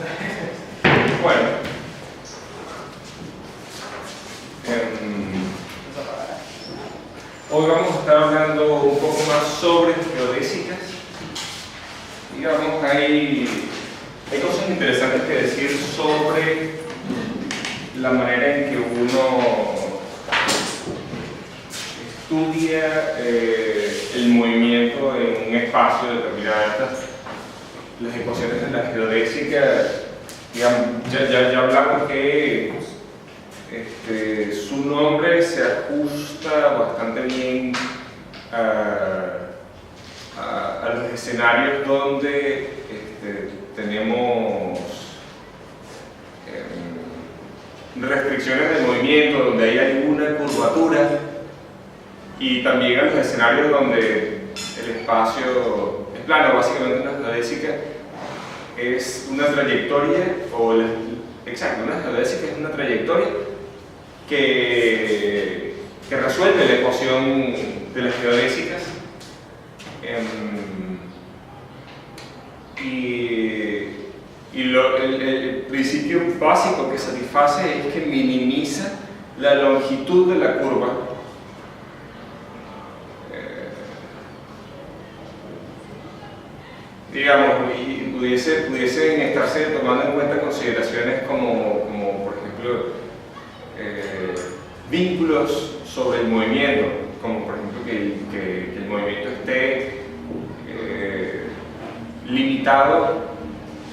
Bueno, hoy vamos a estar hablando un poco más sobre geodésicas. Digamos, hay cosas interesantes que decir sobre la manera en que uno estudia el movimiento en un espacio determinado. Las ecuaciones de la geodésica, digamos, ya hablamos que su nombre se ajusta bastante bien a los escenarios donde tenemos restricciones de movimiento, donde hay alguna curvatura, y también a los escenarios donde el espacio es plano. Básicamente una geodésica es una trayectoria, una geodésica es una trayectoria que resuelve la ecuación de las geodésicas, el principio básico que satisface es que minimiza la longitud de la curva. Digamos, y pudiesen estarse tomando en cuenta consideraciones como por ejemplo, vínculos sobre el movimiento, como por ejemplo que el movimiento esté limitado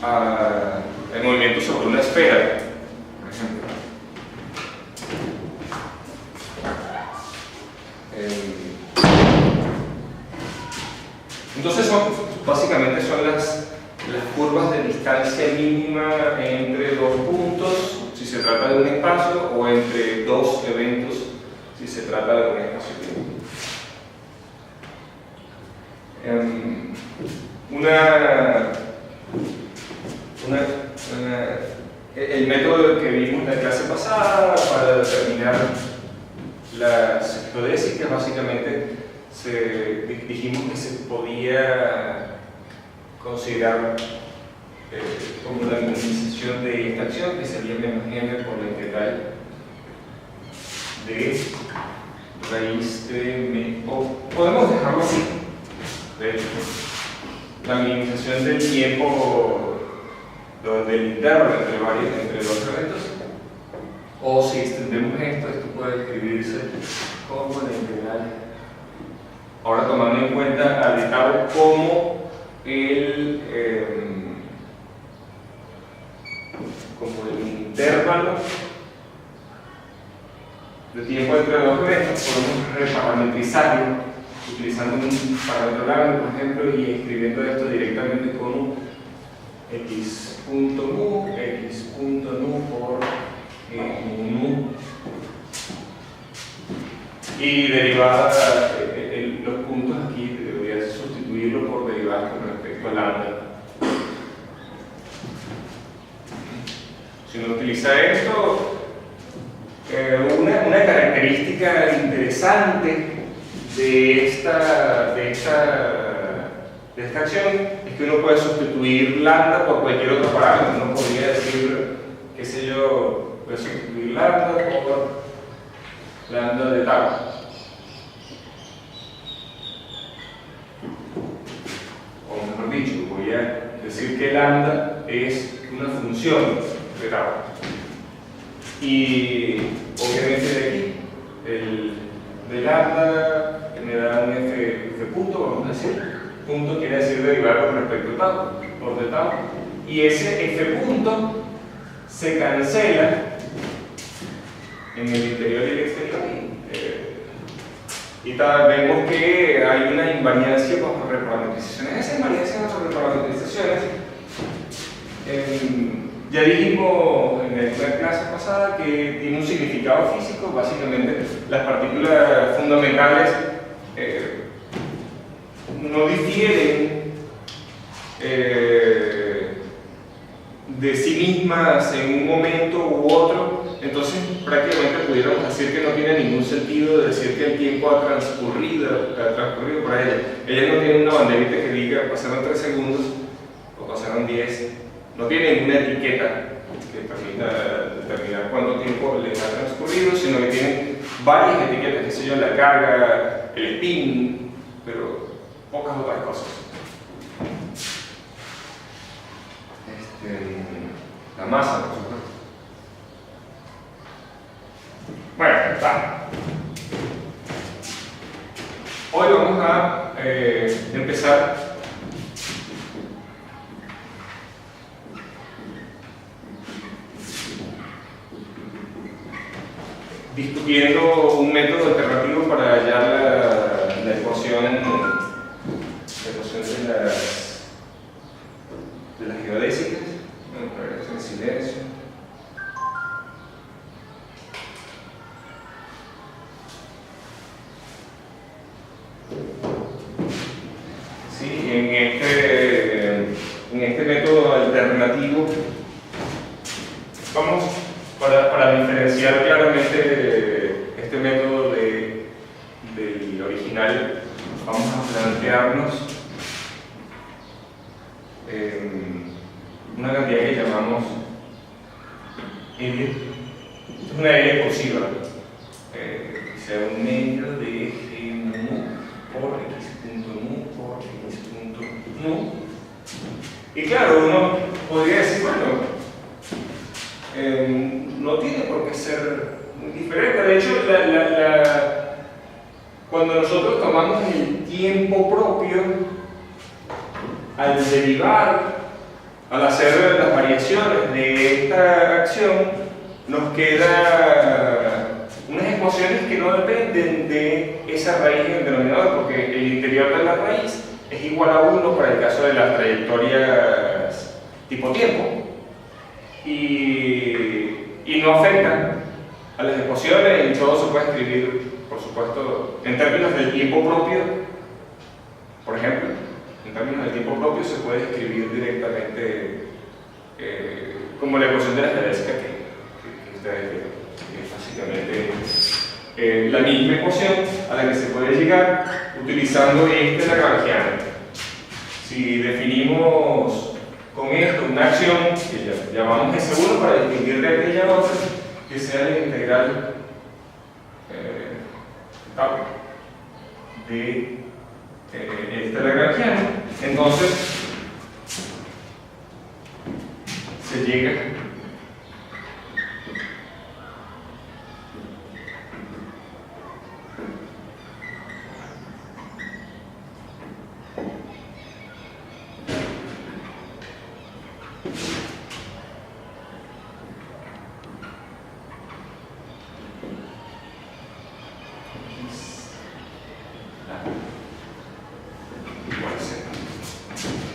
al movimiento sobre una esfera, por ejemplo. Entonces básicamente son las curvas de distancia mínima entre dos puntos, si se trata de un espacio, o entre dos eventos, si se trata de un espacio-tiempo. El método que vimos en la clase pasada para determinar las geodésicas, básicamente dijimos que se podía considerar como la minimización de esta acción, que sería menos m por la integral de raíz de m, o podemos dejarlo así, de hecho, la minimización del tiempo del intervalo entre dos eventos, o si extendemos esto puede escribirse como la integral. Ahora, tomando en cuenta al estado como el intervalo de tiempo entre dos eventos, podemos reparametrizarlo utilizando un parámetro Lagrange, por ejemplo, y escribiendo esto directamente como x.nu por nu, y derivada los puntos aquí voy a sustituirlo por derivadas con respecto a lambda. Si uno utiliza esto, una característica interesante de esta acción es que uno puede sustituir lambda por cualquier otro parámetro. Uno podría decir, qué sé yo, puede sustituir lambda por lambda de tau. O mejor dicho, voy a decir que lambda es una función de tau. Y obviamente de aquí, el de lambda me da un f punto, vamos a decir. Punto quiere decir derivar con respecto a tau, por de tau. Y ese f punto se cancela en el interior y el exterior. Y vemos que hay una invariancia bajo reparametrizaciones. Esa invariancia bajo reparametrizaciones, ya dijimos en la clase pasada que tiene un significado físico. Básicamente, las partículas fundamentales no difieren de sí mismas en un momento u otro. Entonces prácticamente pudiéramos decir que no tiene ningún sentido decir que el tiempo ha transcurrido para ellas. Ellas no tienen una banderita que diga pasaron 3 segundos o pasaron 10. No tiene una etiqueta que permita determinar cuánto tiempo les ha transcurrido, sino que tienen varias etiquetas, qué sé yo, la carga, el spin, pero pocas otras cosas. La masa, por supuesto. Bueno, está. Hoy vamos a empezar discutiendo un método alternativo para hallar la ecuación de las geodésicas. Vamos a ver esto en silencio. Sí, en este método alternativo vamos, para diferenciar claramente este método del original, vamos a plantearnos una cantidad que llamamos L. Es una L cursiva, sea un medio de G mu por X punto mu por X punto mu. Y claro, uno podría decir, bueno, no tiene por qué ser diferente. De hecho, cuando nosotros tomamos el tiempo propio, al derivar, al hacer las variaciones de esta acción, nos quedan unas ecuaciones que no dependen de esa raíz en el denominador, porque el interior de la raíz es igual a 1 para el caso de las trayectorias tipo tiempo. Y no afecta a las ecuaciones, y todo se puede escribir, por supuesto, en términos del tiempo propio. Por ejemplo, en términos del tiempo propio se puede escribir directamente como la ecuación de la geodésica que ustedes vieron, que es básicamente la misma ecuación a la que se puede llegar utilizando este lagrangiano. Si definimos con esto una acción que llamamos S1 para distinguir de aquella otra, que sea la integral tau de este lagrangiano, entonces se llega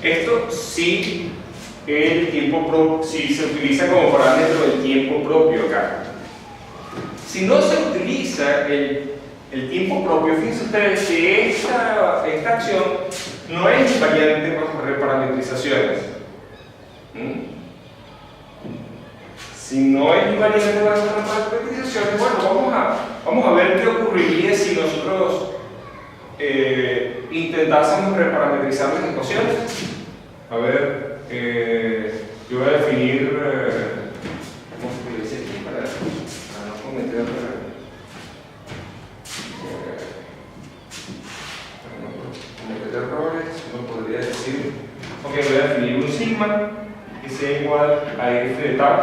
esto si el tiempo propio, si se utiliza como parámetro del tiempo propio acá. Si no se utiliza el tiempo propio, fíjense ustedes que esta acción no es invariante bajo reparametrizaciones. Si no es invariante bajo reparametrizaciones, bueno, vamos a ver qué ocurriría si nosotros intentásemos reparametrizar las ecuaciones. A ver, yo voy a definir, ¿cómo se puede decir aquí? Para no cometer errores, uno podría decir, ok, voy a definir un sigma que sea igual a f de tau.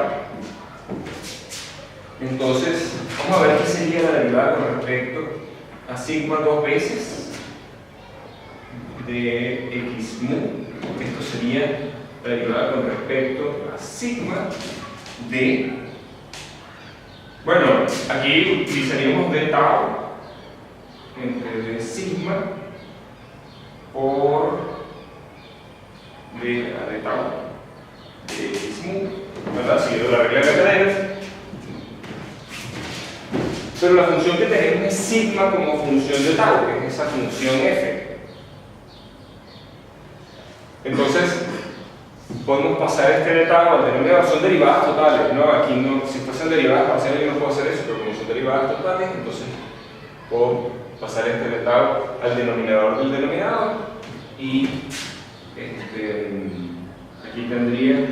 Entonces, vamos a ver qué sería la derivada con respecto a sigma dos veces de x mu. Esto sería la derivada con respecto a sigma de, bueno, aquí utilizaríamos de tau entre de sigma por de tau de x mu, ¿verdad? Siguiendo la regla de cadenas. Pero la función que tenemos es sigma como función de tau, que es esa función f. Entonces, podemos pasar este de tau al denominador. Son derivadas totales, ¿no? Aquí no, si fuesen derivadas parciales yo no puedo hacer eso, pero como son derivadas totales, entonces puedo pasar este de tau al denominador del denominador y aquí tendría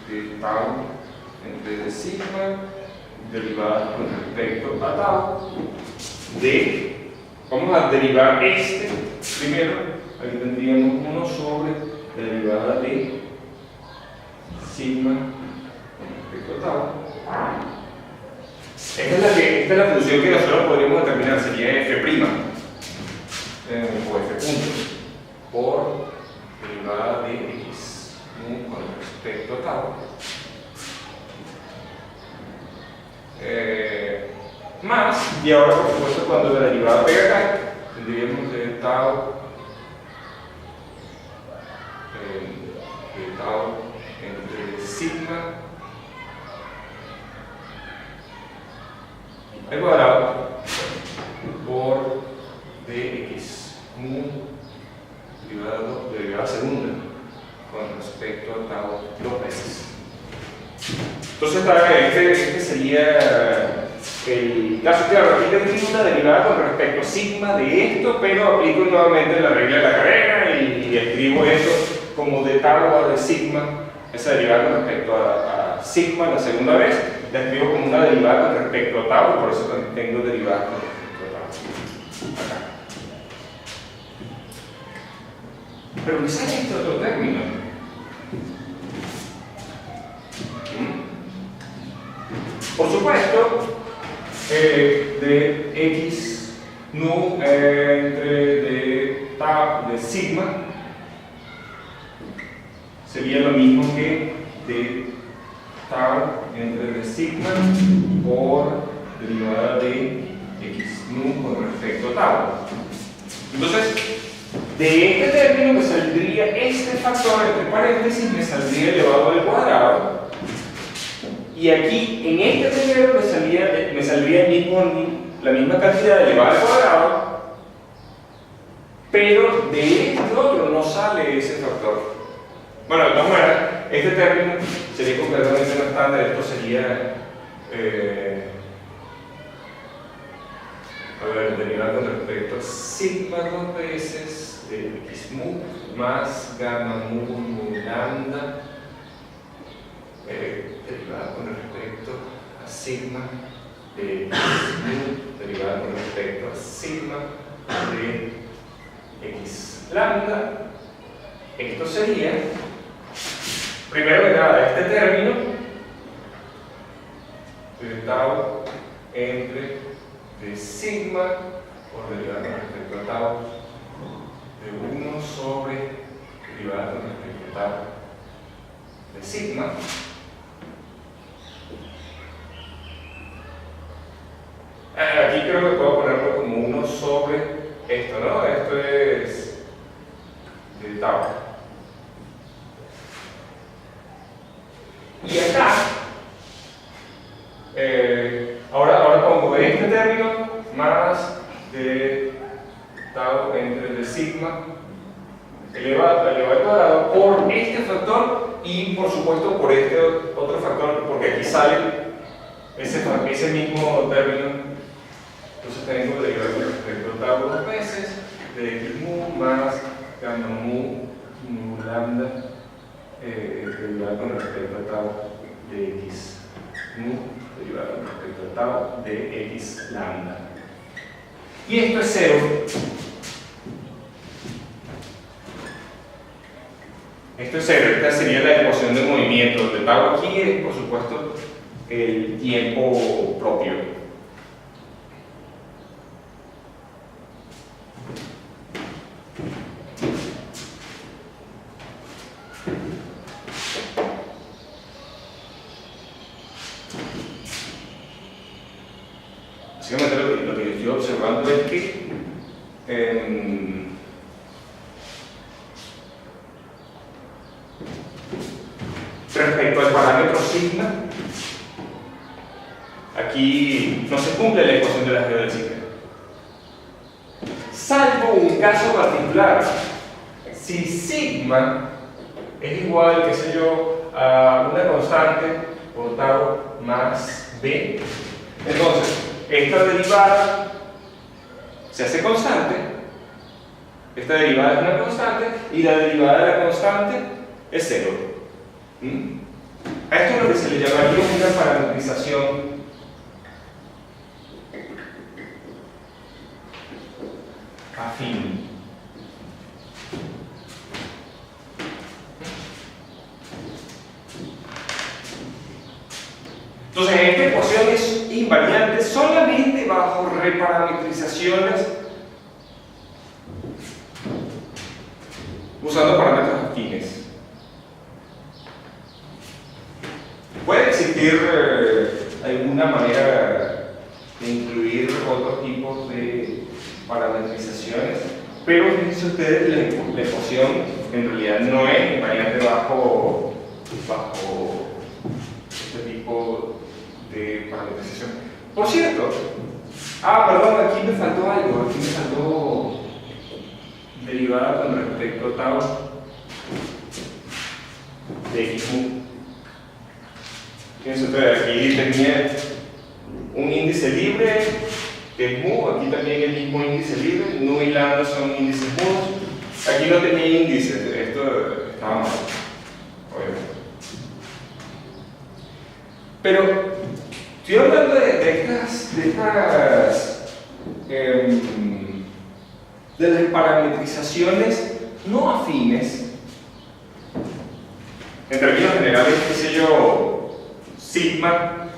de tau entre de sigma derivada con respecto a tau de, vamos a derivar este primero, aquí tendríamos 1 sobre la derivada de sigma con respecto a tau. Esta es la función que nosotros podríamos determinar, sería f' o f punto por derivada de x con respecto a tau. Más, y ahora por supuesto cuando la derivada pega acá, tendríamos de tau entre sigma al cuadrado por dx mu derivada segunda con respecto a tau 2 veces. Entonces este sería el caso. Claro, aquí tendría una derivada con respecto a sigma de esto, pero aplico nuevamente la regla de la cadena y escribo esto como de tau a de sigma, esa derivada con respecto a sigma la segunda vez, la escribo como una derivada con respecto a tau, por eso también tengo derivada con respecto a tau. Acá. Pero me sale este otro término. Por supuesto, de x nu entre de tau de sigma sería lo mismo que de tau entre de sigma por derivada de x nu con respecto a tau. Entonces, de este término me saldría este factor entre paréntesis, me saldría elevado al cuadrado. Y aquí, en este primero, me saldría la misma cantidad elevada al cuadrado, pero de este otro no sale ese factor. Bueno, de todas maneras, este término sería completamente no estándar. Esto sería derivada con respecto a sigma 2 veces de x mu más gamma mu lambda derivada con respecto a sigma de x mu derivada con respecto a sigma de x lambda. Esto sería, primero que nada, este término de tau entre de sigma por derivada con respecto a tau de 1 sobre derivada con respecto a tau de sigma. Aquí creo que puedo ponerlo como 1 sobre esto, ¿no? Esto es de tau. Y acá, ahora pongo este término más de tau entre de sigma elevado al cuadrado por este factor y por supuesto por este otro factor, porque aquí sale ese mismo término. Entonces tengo derivada con respecto a tau 2 veces de x mu más gamma mu lambda derivada con respecto a tau de x mu derivada con respecto a tau de x lambda. Y esto es 0. Esto es 0. Esta sería la ecuación de movimiento. El tau aquí es, por supuesto, el tiempo propio. Básicamente lo que yo estoy observando es que respecto al parámetro sigma, aquí no se cumple la ecuación de la geometría del sigma. Salvo un caso particular. Si sigma es igual, qué sé yo, a una constante por tau más b, entonces esta derivada se hace constante Esta derivada es una constante y la derivada de la constante es 0. A esto es lo que se le llamaría una parametrización afín. Entonces, esta ecuación es invariante solamente bajo reparametrizaciones usando parámetros afines. Puede existir alguna manera de incluir otros tipos de parametrizaciones, pero fíjense ustedes, la ecuación en realidad no es invariante bajo este tipo de parametrización. Por cierto, perdón, aquí me faltó algo, aquí me faltó derivada con respecto a tau de x mu. Fíjense ustedes, aquí tenía un índice libre que es mu, aquí también el mismo índice libre, nu y lambda son índices mudos. Aquí no tenía índices, esto estaba mal, obviamente. Pero estoy hablando de las parametrizaciones no afines. En términos generales, qué sé yo, sigma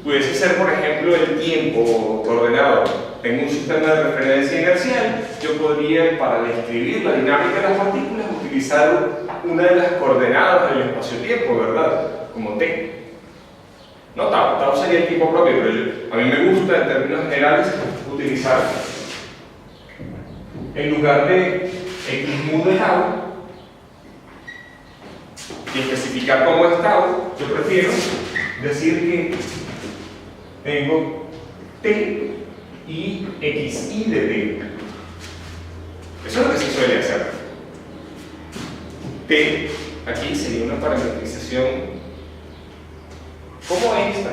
pudiese ser, por ejemplo, el tiempo coordenado. Tengo un sistema de referencia inercial, yo podría, para describir la dinámica de las partículas, utilizar una de las coordenadas del espacio-tiempo, ¿verdad? Como t. No, tau sería el tipo propio, pero a mí me gusta, en términos generales, utilizar, en lugar de x mu de tau, y especificar cómo es tau, yo prefiero decir que tengo t y xi de t. Eso es lo que se suele hacer. T, aquí sería una parametrización como esta,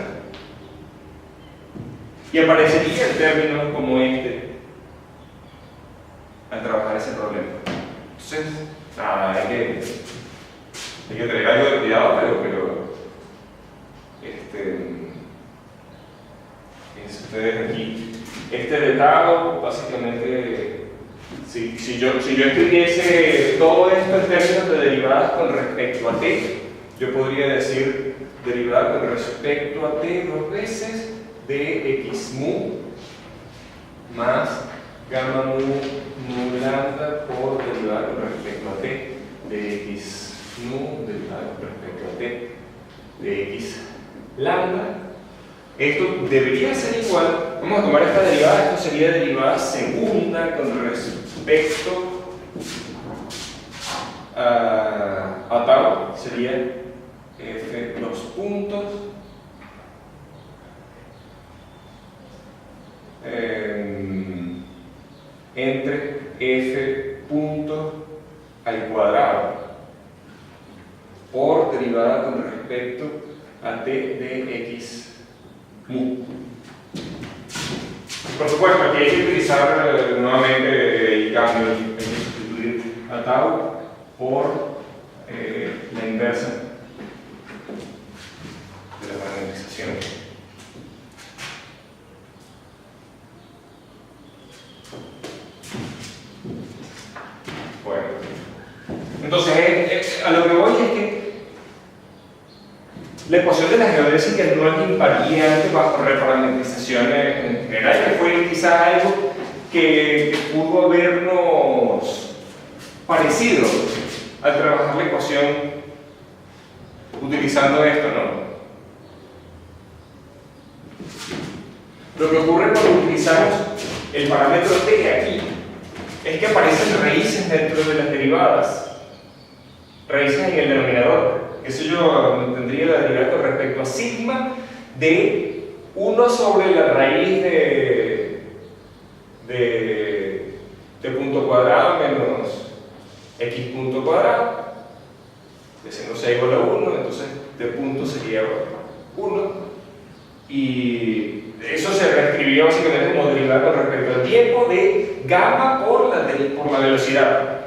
y aparecería el término como este al trabajar ese problema. Entonces, nada, hay que tener algo de cuidado, pero fíjense ustedes aquí, este de tau, básicamente, si yo escribiese todo esto en términos de derivadas con respecto a t, yo podría decir derivada con respecto a t dos veces de x mu más gamma mu lambda por derivada con respecto a t de x mu derivada con respecto a t de x lambda. Esto debería ser igual, vamos a tomar esta derivada, esto sería derivada segunda con respecto a tau, sería f los puntos entre f punto al cuadrado por derivada con respecto a t de x mu. Por supuesto, aquí hay que utilizar nuevamente el cambio, hay que sustituir a tau por la inversa de la parametrización. Bueno, entonces a lo que voy es que la ecuación de la geodésica no es invariante bajo reparametrizaciones en general, que fue quizás algo que pudo habernos parecido al trabajar la ecuación utilizando esto, ¿no? Lo que ocurre cuando utilizamos el parámetro t aquí es que aparecen raíces dentro de las derivadas, raíces en el denominador. Eso yo tendría la derivada con respecto a sigma de 1 sobre la raíz de punto cuadrado menos x punto cuadrado, ese no sea igual a 1, entonces de punto sería 1, y eso se reescribió básicamente como derivada con respecto al tiempo de gamma por la velocidad.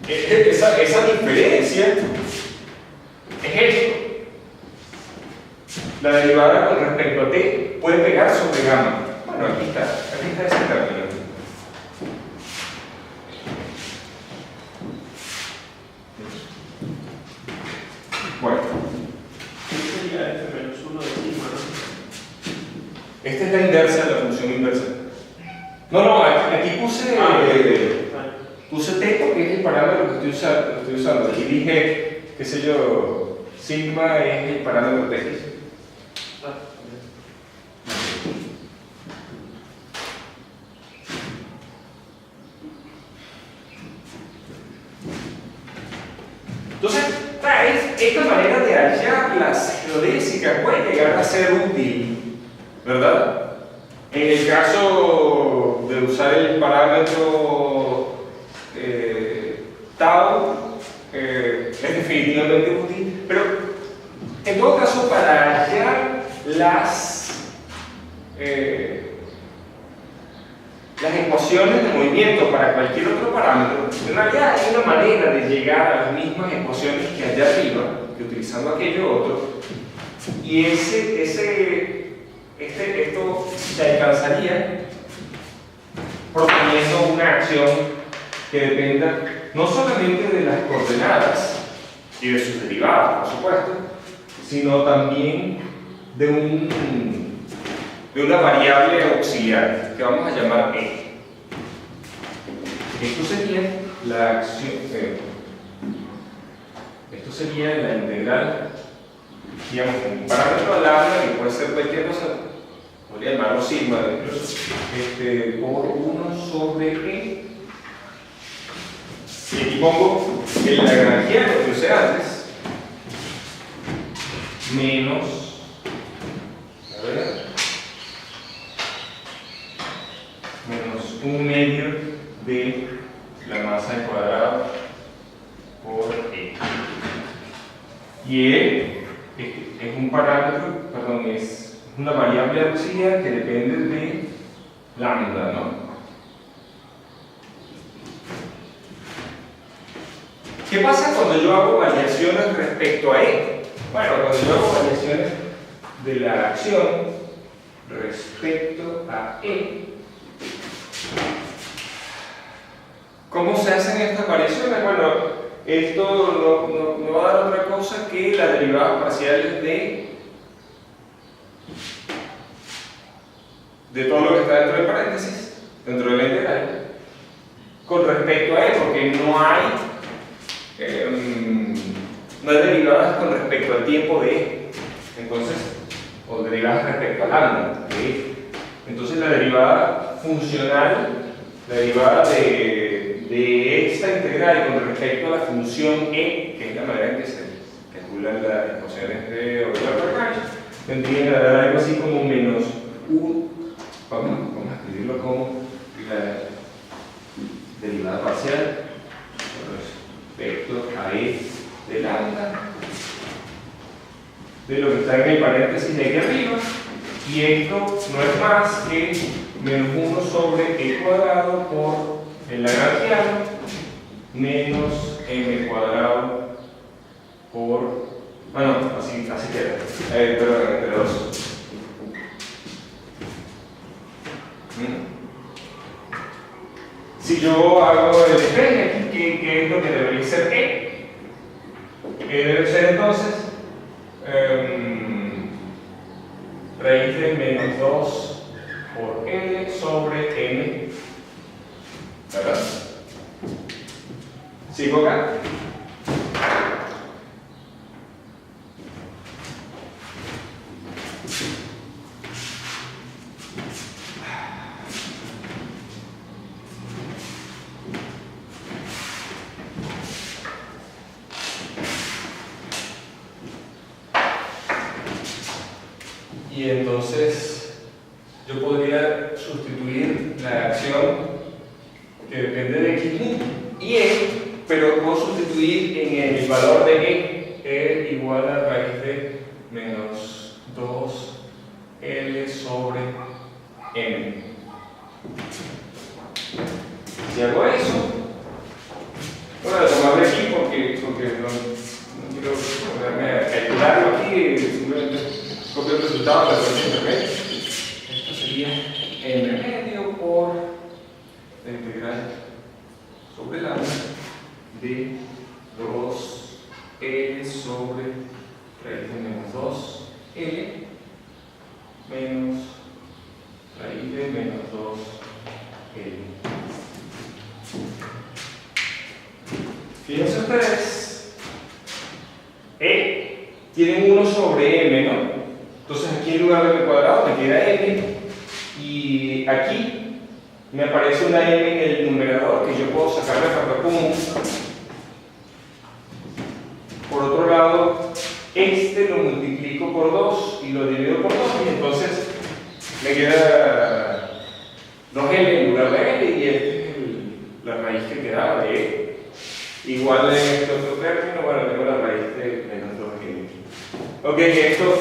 Esa diferencia es esto. La derivada con respecto a t puede pegar sobre gamma. Bueno, aquí está ese término. Bueno. ¿Qué sería f menos 1 de sigma, no? Esta es la inversa de la función inversa. No, aquí puse t porque es el parámetro que estoy usando. Aquí dije, qué sé yo, sigma es el parámetro de x. Entonces, esta manera de hallar las geodésicas puede llegar a ser útil, ¿verdad? En el caso de usar el parámetro tau, es definitivamente útil, pero en todo caso para hallar las ecuaciones de movimiento para cualquier otro parámetro, en realidad hay una manera de llegar a las mismas ecuaciones que allá arriba, que utilizando aquello otro, y esto se alcanzaría proponiendo una acción que dependa no solamente de las coordenadas y de sus derivadas, por supuesto, sino también de una variable auxiliar que vamos a llamar e. Esto sería la acción, esto sería la integral, digamos, un parámetro lambda que puede ser cualquier cosa, podría llamarlo sigma, por 1 sobre e. Y aquí pongo el lagrangiano que usé antes, menos, menos 1/2 de la masa al cuadrado por e. Y e es un parámetro, perdón, es una variable auxiliar que depende de lambda, ¿no? ¿Qué pasa cuando yo hago variaciones respecto a e? Bueno, cuando yo hago variaciones de la acción respecto a e, ¿cómo se hacen estas variaciones? Bueno, esto no va a dar otra cosa que las derivadas parciales de todo lo que está dentro del paréntesis, dentro de la integral, con respecto a e, porque no hay derivadas con respecto al tiempo de e. Entonces, o derivadas respecto al lambda de e. Entonces, la derivada funcional, la derivada de esta integral con respecto a la función e, que es la manera en que se calculan las ecuaciones de Euler-Lagrange, tendría que dar algo así como menos 1. Vamos a escribirlo como la derivada parcial respecto a e de lambda de lo que está en el paréntesis de aquí arriba, y esto no es más que menos 1 sobre e cuadrado por el lagrangiano menos m cuadrado por, bueno, así queda, perdón, entre 2. Si yo hago el despeje aquí, ¿qué es lo que debería ser e? Debe ser entonces raíz de menos 2 por l sobre m, ¿verdad? ¿Sigo acá? Y entonces yo podría sustituir la acción que depende de x y e, pero puedo sustituir en el valor de e igual a raíz de menos 2L sobre M. Si hago eso, bueno, lo tomaré aquí porque no quiero ponerme a calcularlo aquí, simplemente copio el resultado de la ecuación intermedia. Esto sería M medio por la integral sobre lambda de 2L sobre raíz de menos 2L menos raíz de menos 2L. Fíjense ustedes, E tienen 1 sobre M, ¿no? Entonces aquí en lugar de M cuadrado me queda M y aquí me aparece una M en el numerador que yo puedo sacar de factor común. Por otro lado, este lo multiplico por 2 y lo divido por 2 y entonces me queda 2L en lugar de L y este es la raíz que quedaba de E. Igual en este otro término, bueno, tengo la raíz de menos 2L. Ok, esto,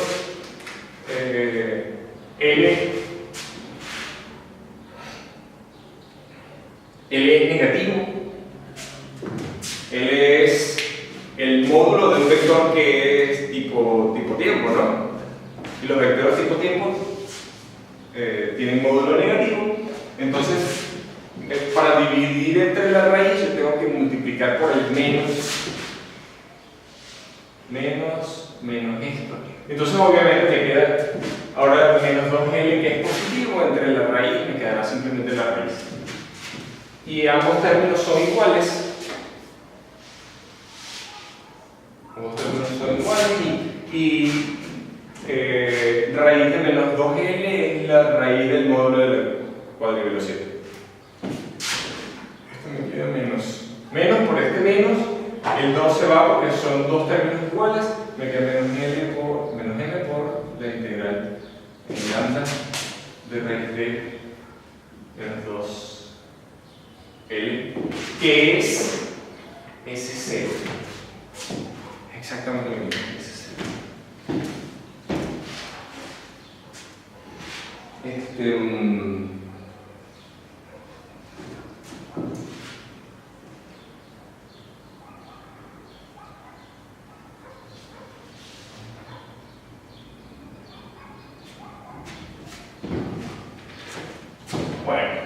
L es negativo. L es el módulo de un vector que es tipo tiempo, ¿no? Y los vectores tipo tiempo tienen módulo negativo. Entonces, para dividir entre la raíz yo tengo que multiplicar por el menos esto. Entonces obviamente me queda ahora menos 2L que es positivo, entre la raíz me quedará simplemente la raíz. Y ambos términos son iguales. Ambos términos son iguales y raíz de menos 2L es la raíz del módulo de la cuadrivelocidad. Me queda menos por este menos, el 2 se va porque son dos términos iguales, me queda menos m por la integral en lambda de raíz de menos 2L, que es S0. Exactamente lo mismo, S0. Bueno,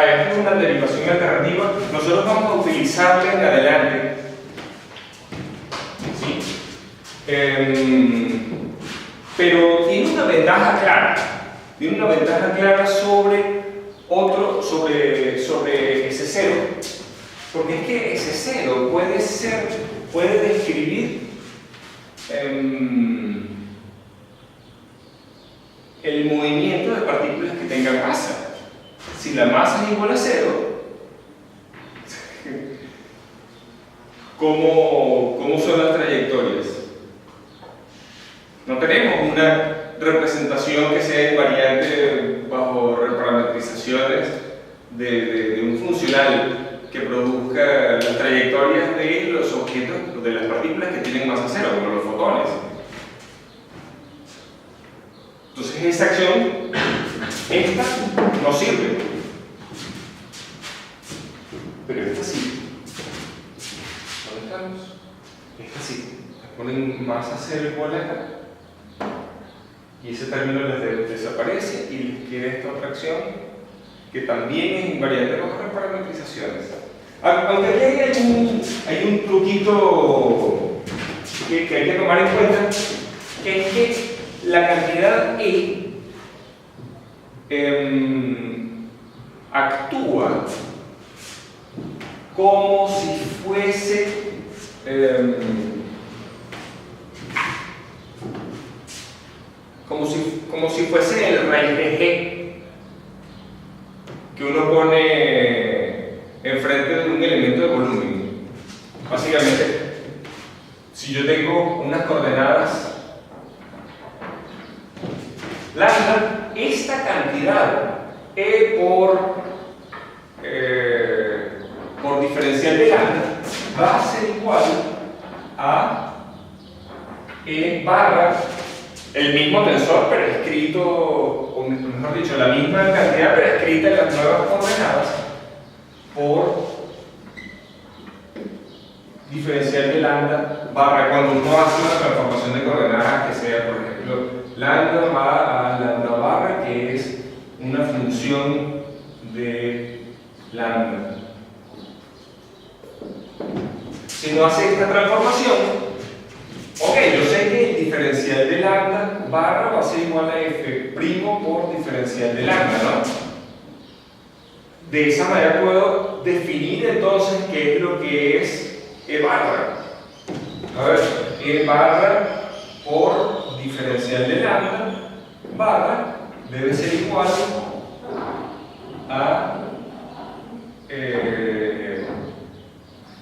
esta es una derivación alternativa. Nosotros vamos a utilizarla en adelante. ¿Sí? Pero tiene una ventaja clara. Tiene una ventaja clara sobre S0. Porque es que S0 puede describir el movimiento de partículas que tengan masa. Si la masa es igual a 0, ¿cómo son las trayectorias? No tenemos una representación que sea invariante bajo reparametrizaciones de un funcional que produzca las trayectorias de los objetos, de las partículas que tienen masa 0, como los fotones. Entonces esa acción, esta, no sirve. Pero esta sí. ¿Dónde estamos? Esta sí. Ponen masa 0 igual a acá. Y ese término les desaparece y les queda esta otra acción que también es invariante bajo reparametrizaciones. Aunque aquí hay un truquito que hay que tomar en cuenta, que es que la cantidad actúa como si fuese como si fuese el raíz de G que uno pone enfrente de un elemento de volumen. Básicamente, si yo tengo unas coordenadas lambda, esta cantidad E por diferencial de lambda va a ser igual a E barra el mismo tensor pero escrito, o mejor dicho, la misma cantidad pero escrita en las nuevas coordenadas por diferencial de lambda barra, cuando uno hace una transformación de coordenadas que sea, por ejemplo, lambda va a lambda barra, que es una función de lambda. Si no hace esta transformación, ok, yo sé que el diferencial de lambda barra va a ser igual a f' por diferencial de lambda, ¿no? De esa manera puedo definir entonces qué es lo que es E barra. A ver, E barra por diferencial de lambda barra debe ser igual a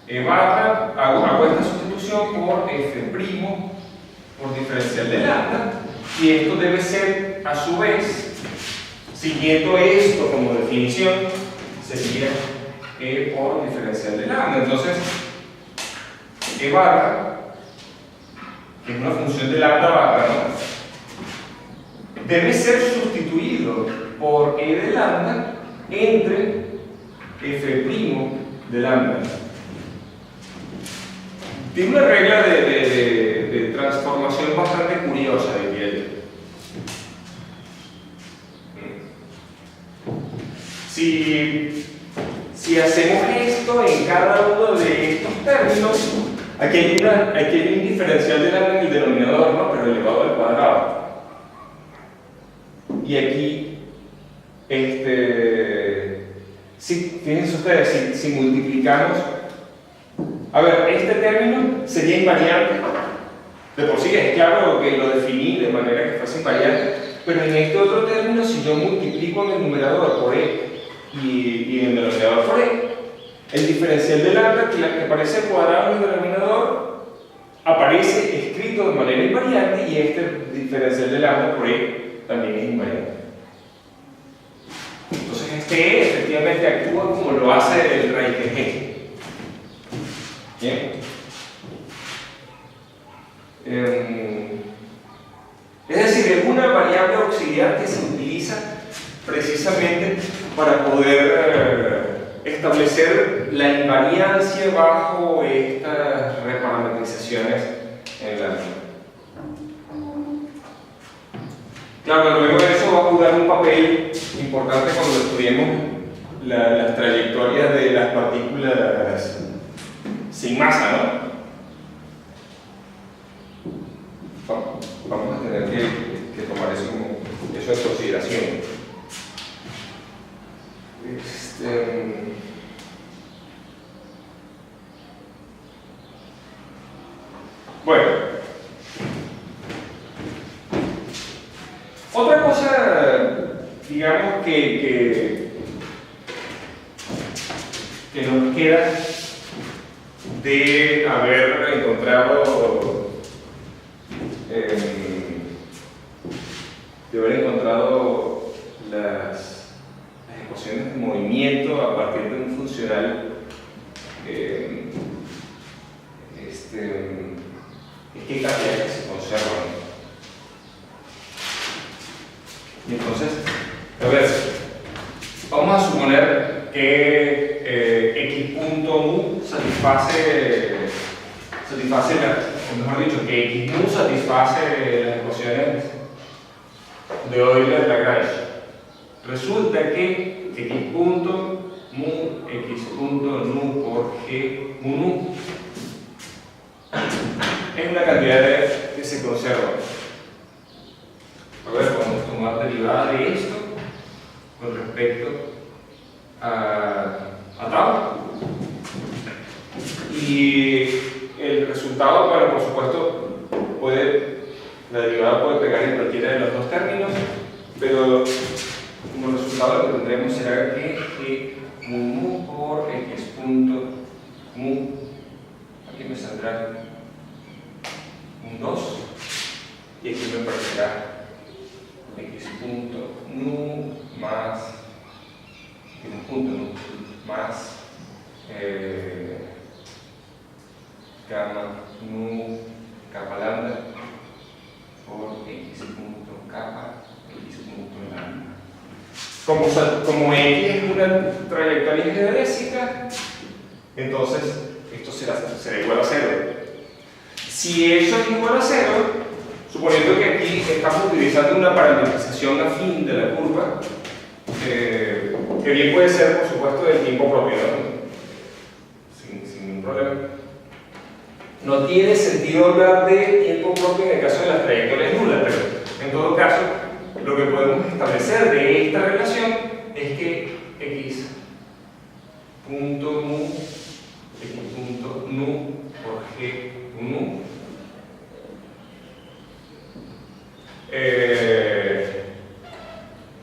E barra, hago esta sustitución por f' por diferencial de lambda, y esto debe ser a su vez, siguiendo esto como definición, sería E por diferencial de lambda. Entonces E barra, que es una función de lambda barra, ¿no?, debe ser sustituido por E de lambda entre f' de lambda. Tiene una regla de transformación bastante curiosa, diría yo. Si hacemos esto en cada uno de estos términos, aquí hay un diferencial de lambda en el denominador, ¿no?, pero elevado al cuadrado. Y aquí, fíjense ustedes, si multiplicamos, a ver, este término sería invariante. De por sí es claro que lo definí de manera que fuese invariante, pero en este otro término, si yo multiplico en el numerador por E y en el denominador por E, el diferencial de lambda que aparece cuadrado en el denominador aparece escrito de manera invariante, y este diferencial de lambda por E también es invariante. Entonces este E efectivamente actúa como lo hace el raíz de G. Bien. Es decir, es una variable auxiliar que se utiliza precisamente para poder establecer la invariancia bajo estas reparametrizaciones en la línea. Claro, luego eso va a jugar un papel importante cuando estudiemos las trayectorias de las partículas sin masa, ¿no? Vamos a tener que tomar eso en consideración. Bueno, otra cosa, digamos, que nos queda de haber encontrado las ecuaciones de movimiento a partir de un funcional, es que cantidades que se conservan. Y entonces, a ver, vamos a suponer que x punto mu satisface o mejor dicho, que x mu satisface las ecuaciones de Euler-Lagrange. Resulta que x punto mu, x punto nu por g mu nu es una cantidad que se conserva. A ver, vamos a tomar derivada de esto con respecto a tau. Y el resultado, bueno, por supuesto, la derivada puede pegar en cualquiera de los dos términos, pero como resultado lo que tendremos será que mu mu por x punto mu, aquí me saldrá un 2, y aquí me aparecerá x punto nu más, tiene un punto nu, más gamma nu capa lambda por x punto capa x punto lambda. Como x es una trayectoria geodésica, entonces esto será igual a 0. Si eso es igual a 0, suponiendo que aquí estamos utilizando una parametrización afín de la curva, que bien puede ser, por supuesto, del tiempo propio, ¿no? Sin ningún problema. No tiene sentido hablar de tiempo propio en el caso de las trayectorias nulas, pero en todo caso, lo que podemos establecer de esta relación es que x punto nu por g nu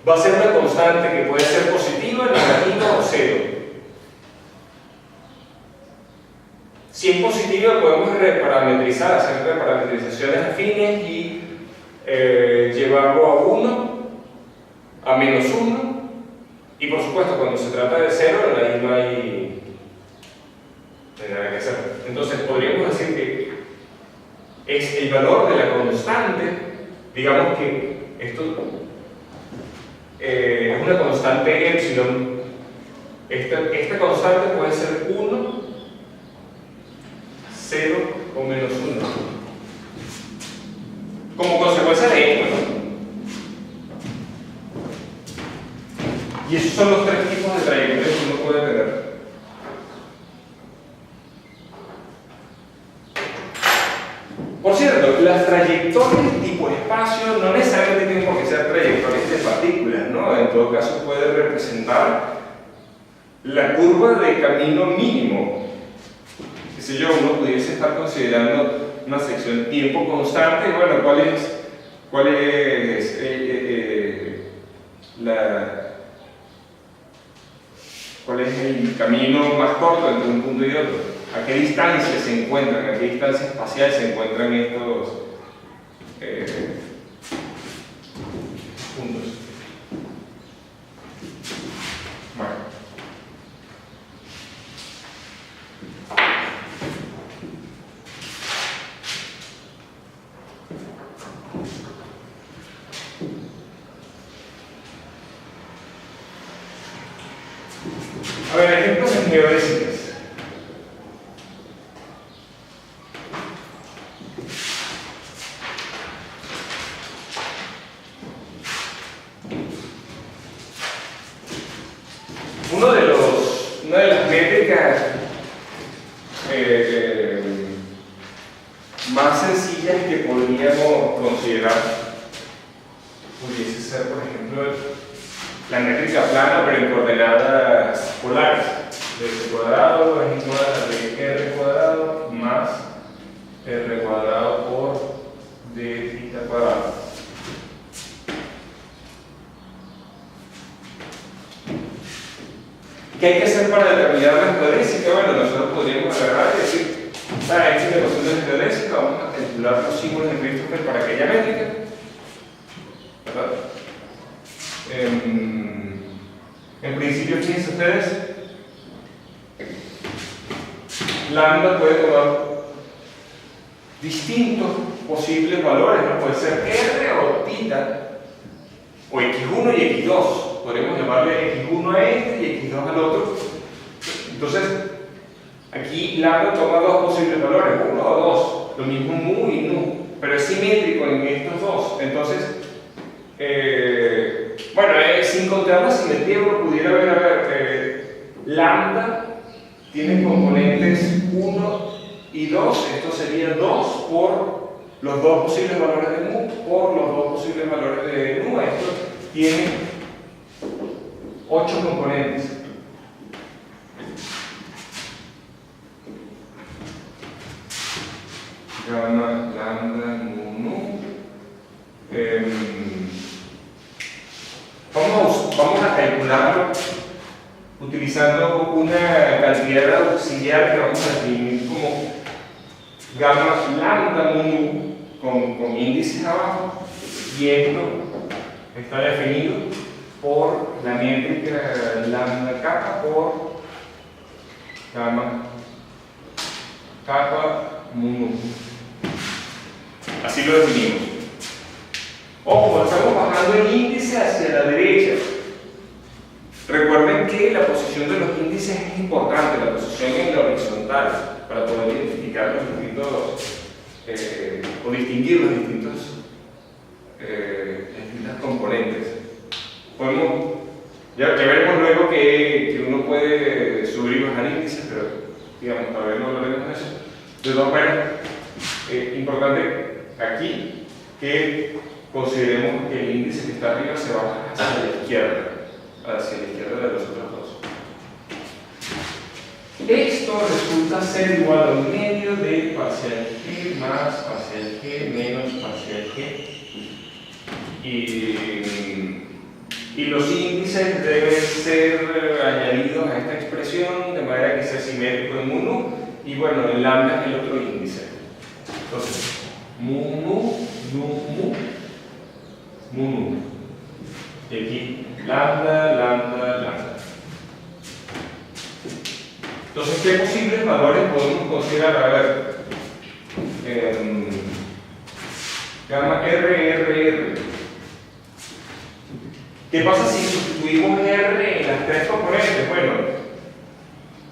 va a ser una constante que puede ser positiva, negativa o cero. Si es positiva, podemos reparametrizar, hacer reparametrizaciones afines y llevarlo a 1, a menos 1, y por supuesto, cuando se trata de 0, ahí no hay nada que hacer. Entonces, podríamos decir que es el valor de la constante, digamos que esto es una constante epsilon. Esta constante puede ser 1, 0 o menos 1. Como consecuencia de esto, ¿no? Y esos son los tres tipos de trayectorias que uno puede tener. Por cierto, las trayectorias tipo espacio no necesariamente tienen por qué ser trayectorias de partículas, ¿no? En todo caso puede representar la curva de camino mínimo. Qué sé yo, uno pudiese estar considerando una sección tiempo constante. Bueno, ¿cuál es el camino más corto entre un punto y otro? ¿A qué distancia se encuentran? ¿A qué distancia espacial se encuentran estos puntos? Bueno. A ver, ejemplos en geodésicas. Una de las métricas más sencillas que podríamos considerar pudiese ser, por ejemplo, la métrica plana, pero en coordenadas polares. D cuadrado es igual a dr cuadrado más r cuadrado por d θ cuadrado. ¿Qué hay que hacer para determinar la geodésica? Bueno, nosotros podríamos agarrar y decir, esta es la ecuación de la geodésica, vamos a calcular los símbolos de Christopher para aquella métrica, ¿verdad? En principio, fíjense ustedes, lambda puede tomar distintos posibles valores, ¿no? Puede ser r o θ, o x1 y x2. Podríamos llamarle x1 a este y x2 al otro. Entonces, aquí lambda toma dos posibles valores, 1 o 2, lo mismo mu y nu, pero es simétrico en estos dos. Entonces, bueno, sin contar la simetría, uno pudiera ver, lambda tiene componentes 1 y 2, esto sería 2 por los dos posibles valores de mu por los dos posibles valores de nu. Esto tiene 8 componentes. Gamma, lambda, mu, nu. Vamos a calcularlo utilizando una cantidad auxiliar que vamos a definir como gamma lambda mu nu con índices abajo, y esto está definido por la métrica lambda kappa por gamma kappa mu nu. Así lo definimos. Ojo, estamos bajando el índice hacia la derecha. Recuerden que la posición de los índices es importante, la posición en la horizontal, para poder identificar los distintos, o distinguir los distintos, las distintas componentes. Ya veremos luego que uno puede subir y bajar índices, pero digamos, todavía no hablaremos de eso. De todas maneras, importante aquí que consideremos que el índice que está arriba se baja hacia la izquierda de los otros dos. Esto resulta ser igual a un medio de parcial g más parcial g menos parcial g. Y los índices deben ser añadidos a esta expresión de manera que sea simétrico en mu nu. Y bueno, el lambda es el otro índice. Entonces, mu nu, mu nu. Y aquí, lambda, lambda, lambda. Entonces, ¿qué posibles valores podemos considerar? A ver, gamma R. ¿Qué pasa si sustituimos R en las tres componentes? Bueno,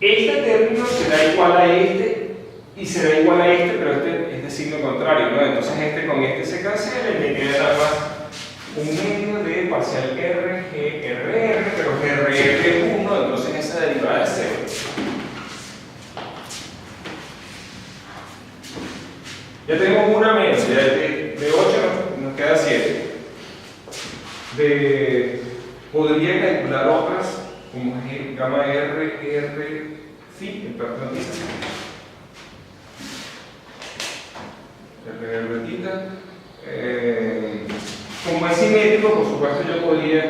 este término será igual a este y será igual a este, pero este es de signo contrario, ¿no? Entonces este con este se cancela y me queda nada más un medio de parcial R, G, RR, pero GR es 1, entonces esa derivada es 0. Ya tenemos una menos, ya de 8 nos queda 7. Podría calcular otras, como gamma R, phi, perdón, R theta. Como es simétrico, por supuesto, yo podría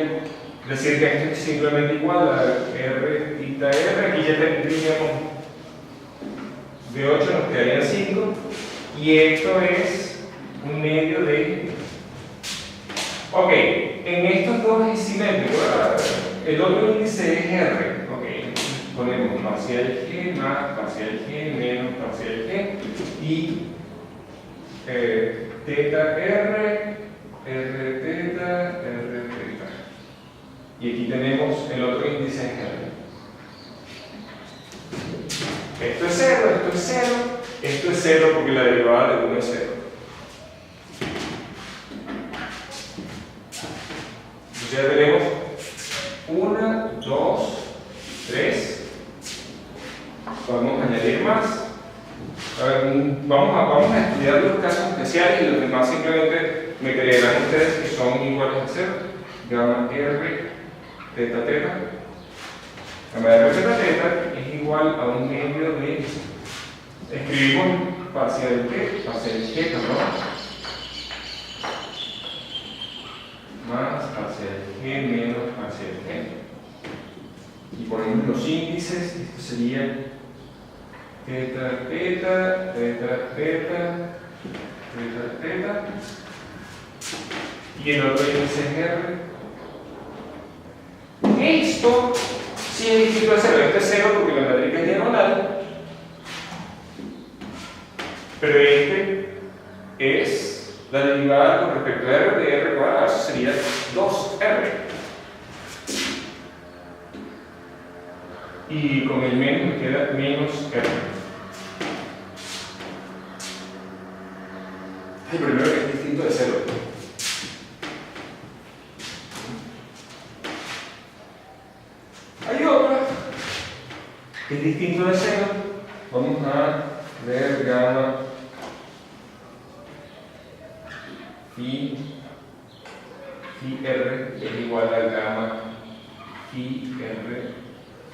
decir que esto es simplemente igual a R theta R. Aquí ya tendríamos de 8 nos quedarían 5. Y esto es un medio de. Ok, en estos dos es simétrico. El otro índice es R. Ok, ponemos parcial G más parcial G menos parcial G. Y teta R, R teta. Y aquí tenemos el otro índice es R. Esto es 0, esto es 0. Esto es 0 porque la derivada de 1 es 0. Entonces ya tenemos 1, 2, 3. Podemos añadir más. Vamos a estudiar los casos especiales y los demás simplemente me creerán ustedes que son iguales a 0. Gamma R, teta teta. Gamma R, teta teta es igual a un medio de. Escribimos parcial G, más parcial G menos parcial G. Y ponemos los índices, esto sería teta, teta, teta, teta, teta, teta. Y el otro índice es R. Esto sí es distinto a 0, este es 0 porque la métrica es diagonal. Pero este es la derivada con respecto a R de R cuadrado, eso sería 2R. Y con el menos me queda menos R. El primero que es distinto de 0. Hay otra que es distinto de 0. Vamos a ver gamma phi R es igual a gamma phi R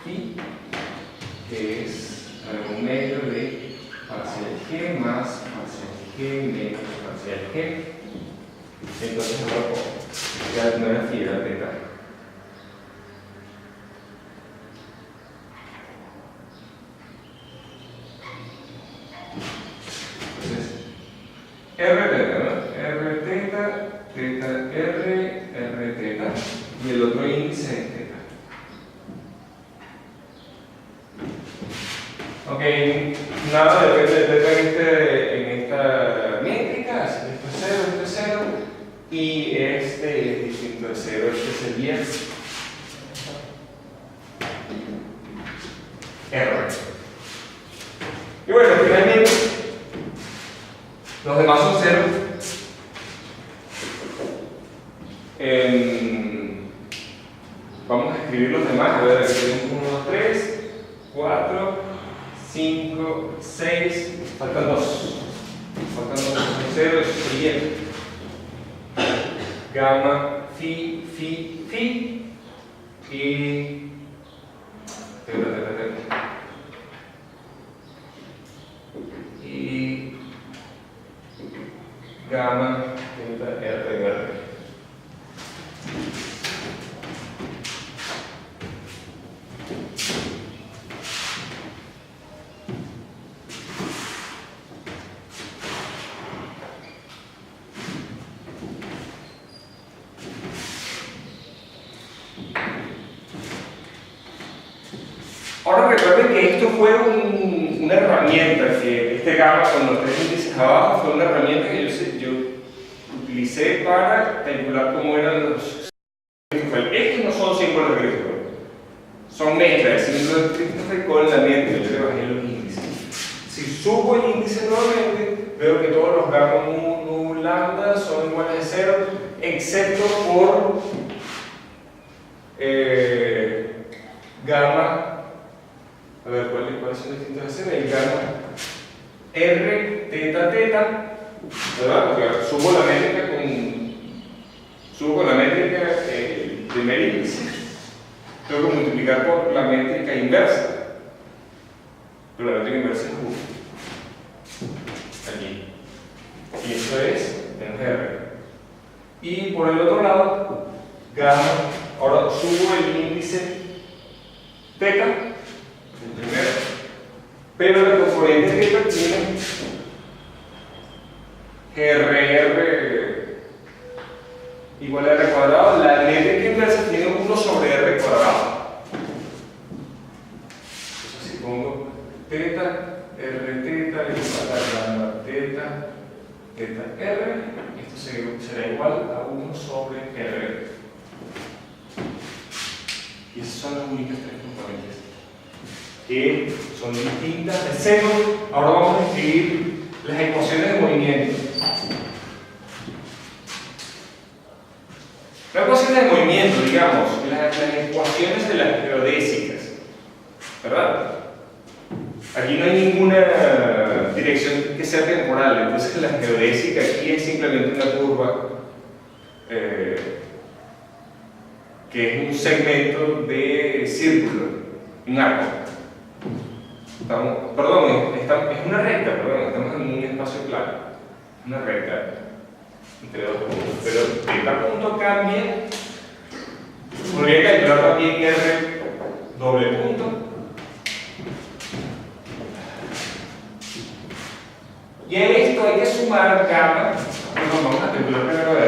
phi, que es un medio de parcial G más parcial G menos parcial G. Entonces ahora ya no era phi, era teta. R teta, ¿no? R teta, teta R, R R de teta, y el otro índice es teta. Ok, nada depende de teta en esta métrica, así que esto es 0, y este es distinto de 0, este sería R. Y bueno, finalmente, los demás son 0. Vamos a escribir los demás. A ver, aquí tenemos 1, 2, 3, 4, 5, 6. Faltan 2. Faltan 2 son 0. Eso sería gamma, phi, phi, phi. Y. Y. Gamma, delta, R, R. Ahora recuerden que esto fue una herramienta, que este gamma con los 3 índices abajo fue una herramienta que yo utilicé para calcular cómo eran los símbolos. Estos no son símbolos de Christopher, son mezclas de símbolos de Christopher con la métrica. Yo le bajé los índices. Si subo el índice nuevamente, veo que todos los gamma mu, lambda son iguales a 0, excepto por gamma. A ver, ¿cuáles son distintos de 0? El gamma R, teta, teta, ¿verdad? Porque subo con la métrica el primer índice. Tengo que multiplicar por la métrica inversa. Pero la métrica inversa es 1. Aquí. Y esto es menos R. Y por el otro lado, gamma, ahora subo el índice teta. El primero, pero la componente teta tiene R igual a R cuadrado, la métrica inversa tiene 1 sobre R cuadrado. Entonces si pongo teta, R teta igual a gamma teta, teta R, esto será igual a 1 sobre R. Y esas son las únicas 3 componentes que son distintas de 0. Ahora vamos a escribir las ecuaciones de movimiento. Las ecuaciones de movimiento, digamos, las ecuaciones de las geodésicas, ¿verdad? Aquí no hay ninguna dirección que sea temporal, entonces la geodésica aquí es simplemente una curva que es un segmento de círculo, un arco. Es una recta, estamos en un espacio plano, una recta entre dos puntos, pero teta punto cambia, podría calcular también R doble punto, y a esto hay que sumar gamma. Vamos a calcular primero R,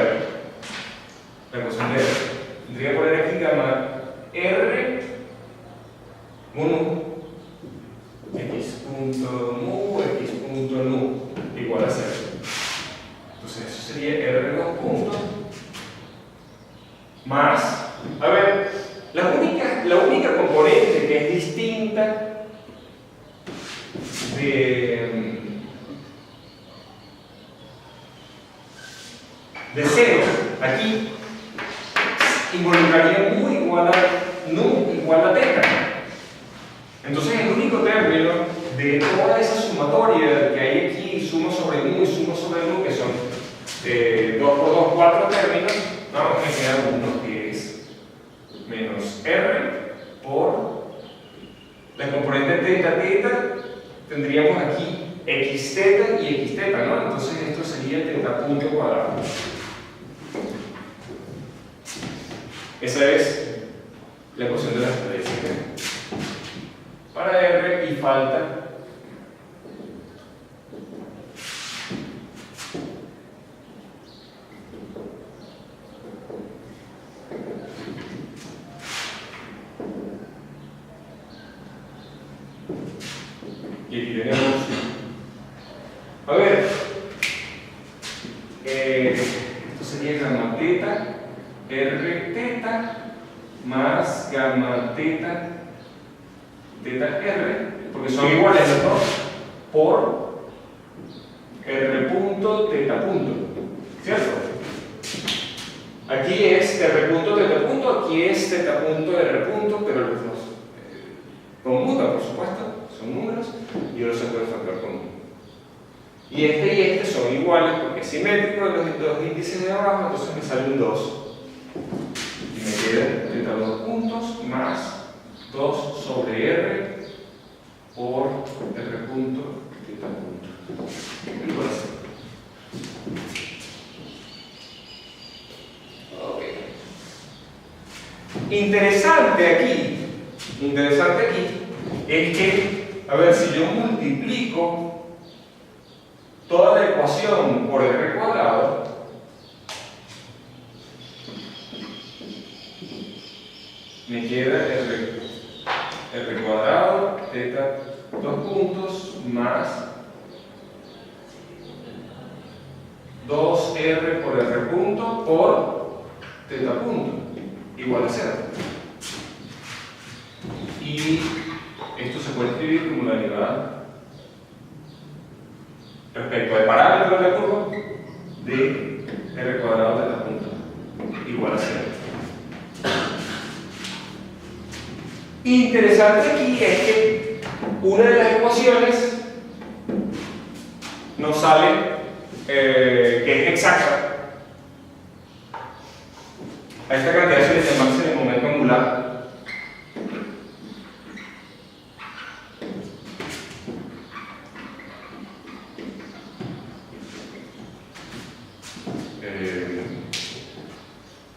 la ecuación de R. Tendría que poner aquí gamma R mu x punto mu, x punto nu igual a 0. Entonces eso sería R2 puntos más, a ver, la única componente que es distinta de 0 aquí involucraría mu igual a nu igual a teta. Entonces el único término de toda esa sumatoria que hay aquí, suma sobre nu y suma sobre nu, que son 2 por 2, 4 términos, vamos a quedar uno que es menos R por la componente teta, teta, tendríamos aquí x teta y x teta, ¿no? Entonces esto sería teta punto cuadrado. Esa es la ecuación de la geodésica para R, y falta esto sería gamma teta R teta más gamma teta R, porque son iguales los dos, por R punto teta punto, ¿cierto? Aquí es R punto teta punto, aquí es teta punto R punto, pero los dos conmutan, por supuesto, son números y ahora se puede factor común. Y este son iguales porque es simétrico los dos índices de abajo, entonces me sale un 2. Y me queda teta 2 puntos más 2 sobre R por R punto teta punto. Igual así. Interesante aquí es que, a ver, si yo multiplico toda la ecuación por R cuadrado, me queda R cuadrado, teta 2 puntos, más 2R por R punto por teta punto, igual a 0. Y esto se puede escribir como la derivada respecto al parámetro de la curva de R cuadrado teta punto, igual a 0. Interesante aquí es que una de las ecuaciones nos sale que es exacta. A esta cantidad se le llama el momento angular.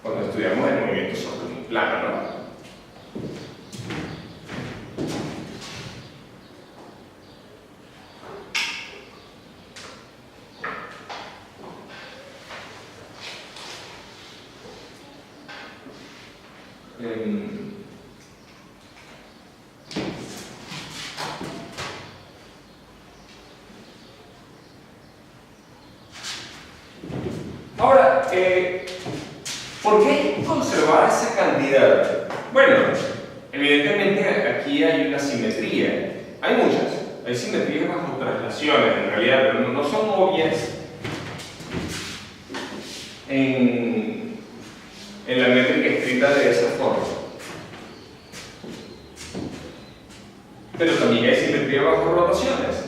Cuando estudiamos el movimiento sobre un plano, ¿no? Ahora, ¿por qué conservar esa cantidad? Bueno, evidentemente aquí hay una simetría. Hay muchas. Hay simetrías bajo traslaciones, en realidad, pero no son obvias en la métrica escrita de esa forma. Pero también hay simetría bajo rotaciones.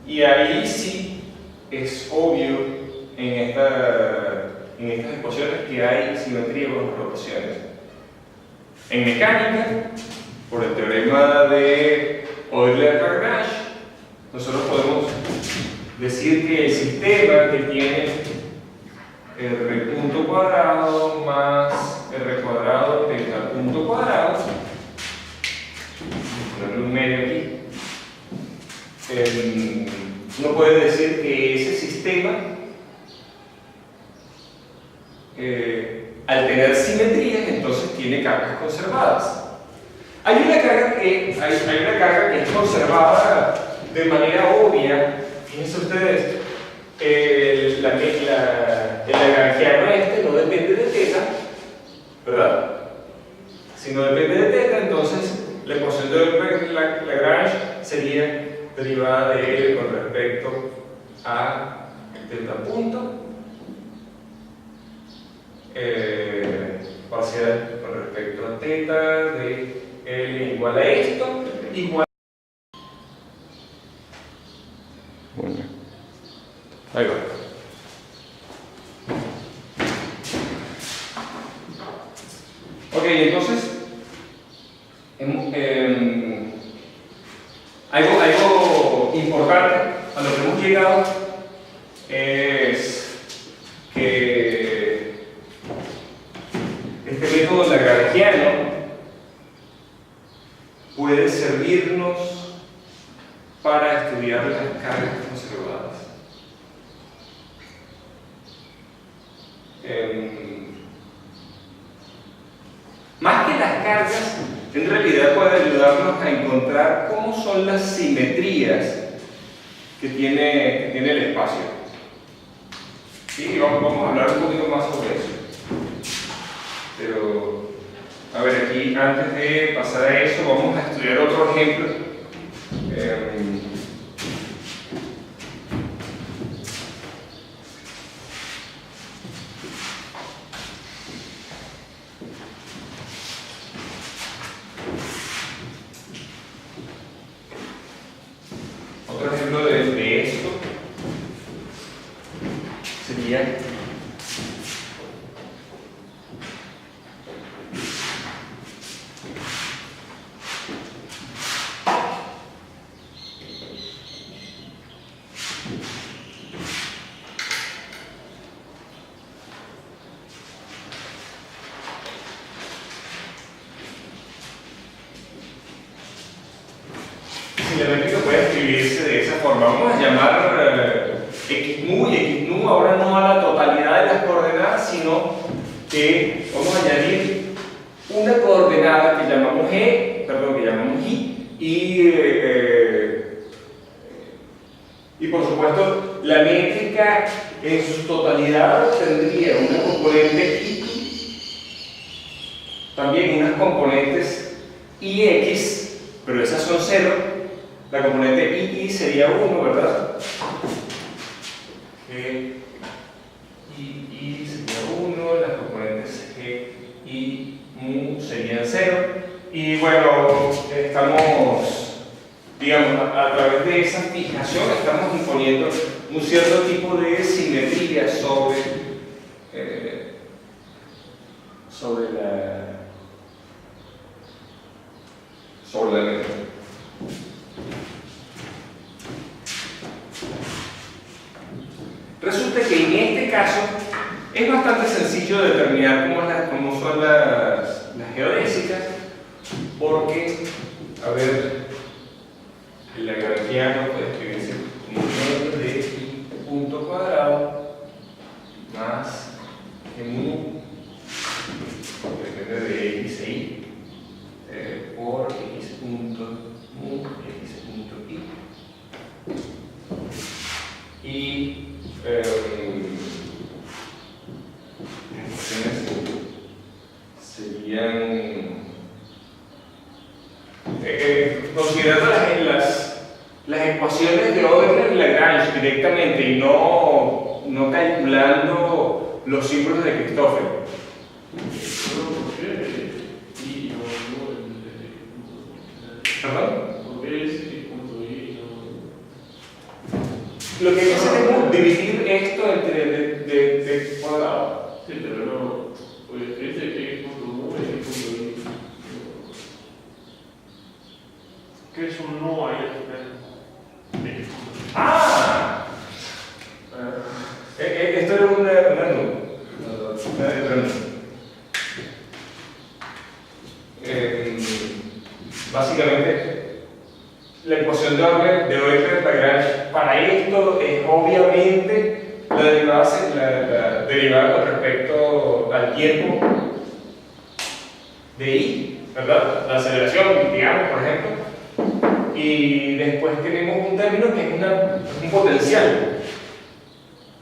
Y ahí sí es obvio en estas ecuaciones que hay simetría bajo rotaciones. En mecánica, por el teorema de Euler-Lagrange, nosotros podemos decir que el sistema que tiene R punto cuadrado más R cuadrado teta punto cuadrado, ponerle un medio aquí, uno puede decir que ese sistema al tener simetrías, entonces tiene cargas conservadas. Hay una carga que es conservada de manera obvia. Fíjense ustedes, el lagrangiano no depende de teta, ¿verdad? Si no depende de teta, entonces la ecuación de Lagrange sería derivada de L con respecto a teta punto, parcial con respecto a teta de L igual a esto, igual. Bueno, ahí va. Ok, entonces, algo importante a lo que hemos llegado es que este método lagrangiano puede servirnos para estudiar las cargas conservadas. Más que las cargas, en realidad puede ayudarnos a encontrar cómo son las simetrías que tiene el espacio. Sí, vamos a hablar un poquito más sobre eso. Pero, a ver, aquí antes de pasar a eso, vamos a estudiar otro ejemplo. Otro ejemplo de esto sería si la métrica puede escribirse de esa forma. Vamos a llamar xmu y xnu ahora no a la totalidad de las coordenadas, sino que vamos a añadir una coordenada que llamamos i y por supuesto la métrica en su totalidad tendría una componente i, también unas componentes ix, pero esas son 0. La componente i sería 1, ¿verdad? i sería 1, las componentes g y mu serían 0. Y bueno, estamos, digamos, a través de esa fijación estamos imponiendo un cierto tipo de simetría sobre la letra. Resulta que en este caso es bastante sencillo determinar cómo son las geodésicas, porque, a ver, el lagrangiano puede escribirse como medio de i punto cuadrado más mu, depende de x e y, por x punto mu, x punto i. Y serían considerando las ecuaciones de Euler y Lagrange directamente y no calculando los símbolos de Christoffel. ¿Perdón? Lo que hay que hacer es dividir esto entre de cuadrado. Sí, pero no. Pues dice que x punto mu y x punto y. ¿Qué es un no ahí al final? ¡Ah! Esto era una nube. Básicamente, la ecuación de Euler-Lagrange para esto es obviamente la derivada con respecto al tiempo de i, ¿verdad? La aceleración, digamos, por ejemplo. Y después tenemos un término que es un potencial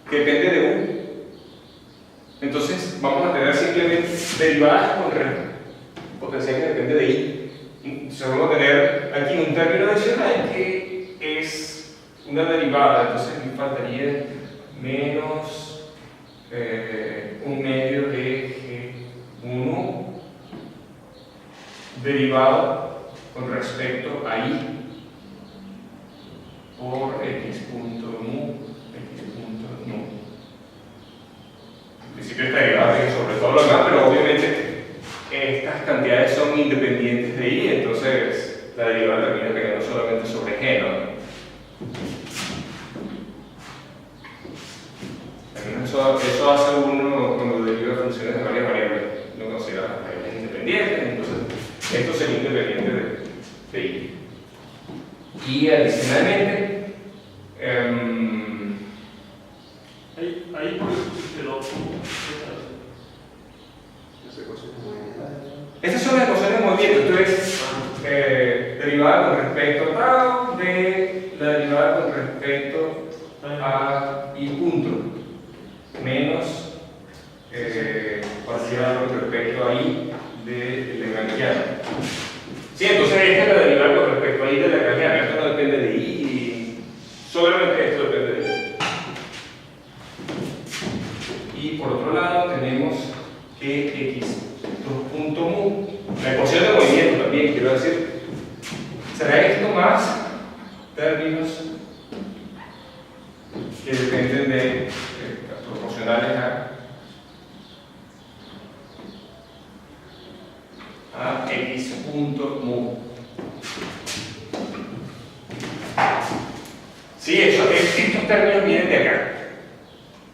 que depende de u. Entonces vamos a tener simplemente derivadas con potencial que depende de i. Entonces vamos a tener aquí un término adicional que es una derivada, entonces me faltaría menos un medio de g1 derivado con respecto a i por x punto mu, x punto nu. En principio esta derivada tiene sobre todo lo demás, pero obviamente estas cantidades son independientes de i, entonces la derivada termina cayendo solamente sobre g, ¿no? Eso hace uno cuando deriva funciones de varias variables, no considera las variables independientes, entonces esto sería independiente de i. Y adicionalmente, ahí por eso se quedó. estas son las ecuaciones de movimiento, entonces derivada con respecto a tau de la derivada con respecto a i punto Y por otro lado tenemos que x punto mu, la ecuación de movimiento también, quiero decir, será esto más términos que dependen de proporcionales a x punto mu. Sí, estos términos vienen de acá,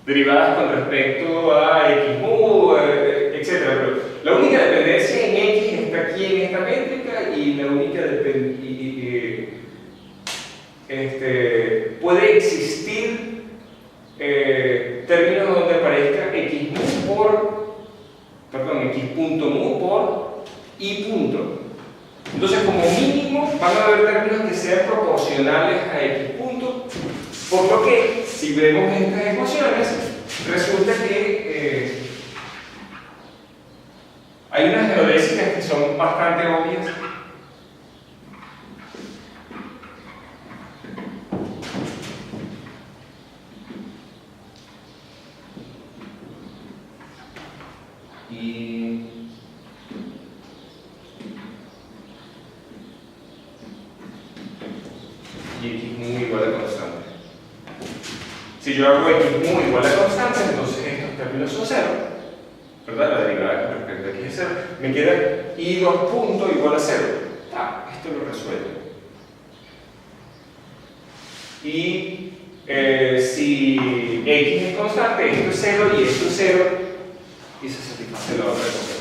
derivadas con respecto a x mu, etc. Pero la única dependencia en x está aquí en esta métrica y la única puede existir términos donde aparezca x punto mu por y punto. Entonces, como mínimo, van a haber términos que sean proporcionales a x punto, por lo que, si vemos estas ecuaciones, resulta que hay unas geodésicas que son bastante obvias. Y x mu igual a constante. Si yo hago x mu igual a constante, entonces estos términos son 0, ¿verdad? La derivada con respecto a x es 0. Me queda y2 punto igual a 0. Esto lo resuelve. Y si x es constante, esto es 0 y esto es 0, y se satisface la otra ecuación.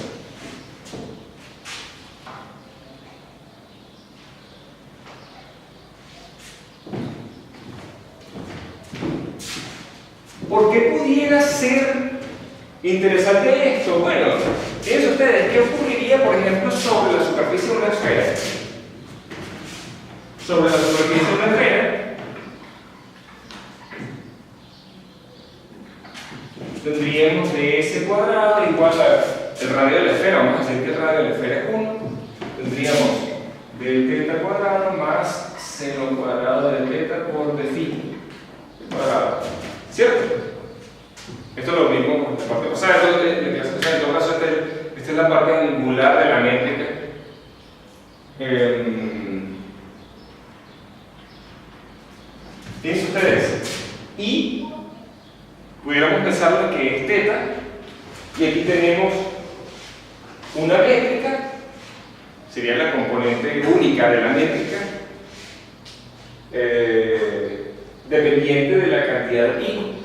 ¿Por qué pudiera ser interesante esto? Bueno, fíjense ustedes, ¿qué ocurriría, por ejemplo, sobre la superficie de una esfera? Sobre la superficie de una esfera, tendríamos ds cuadrado igual al radio de la esfera, vamos a decir que el radio de la esfera es 1, tendríamos del θ cuadrado más seno cuadrado de θ por d phi cuadrado. ¿Cierto? Esto es lo mismo con la parte. O sea, en todo caso, esta es la parte angular de la métrica. Fíjense ustedes. Y pudiéramos pensar que es θ. Y aquí tenemos una métrica. Sería la componente única de la métrica. Dependiente de la cantidad i.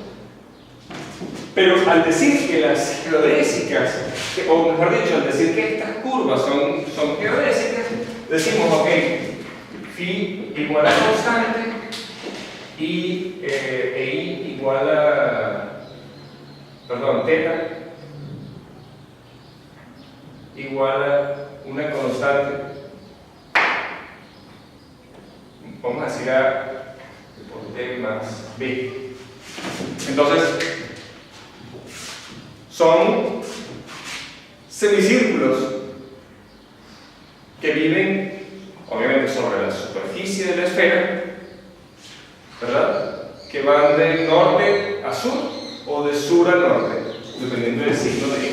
Pero al decir que las geodésicas, o mejor dicho, al decir que estas curvas son geodésicas, decimos, ok, phi igual a constante y i igual a, perdón, θ igual a una constante, vamos a decir a por t más b. Entonces, son semicírculos que viven, obviamente, sobre la superficie de la esfera, ¿verdad? Que van de norte a sur o de sur a norte, dependiendo del signo de E.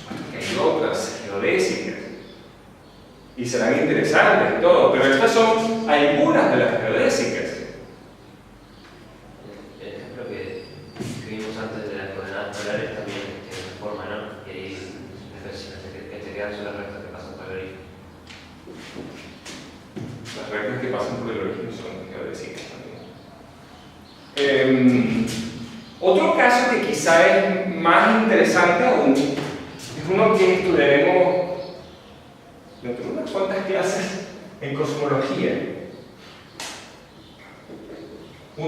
Por supuesto que hay otras geodésicas y serán interesantes y todo, pero estas son algunas de las geodésicas. Las rectas que pasan por el origen son geodésicas también. Otro caso que quizá es más interesante aún es uno que estudiaremos dentro de unas cuantas clases en cosmología. En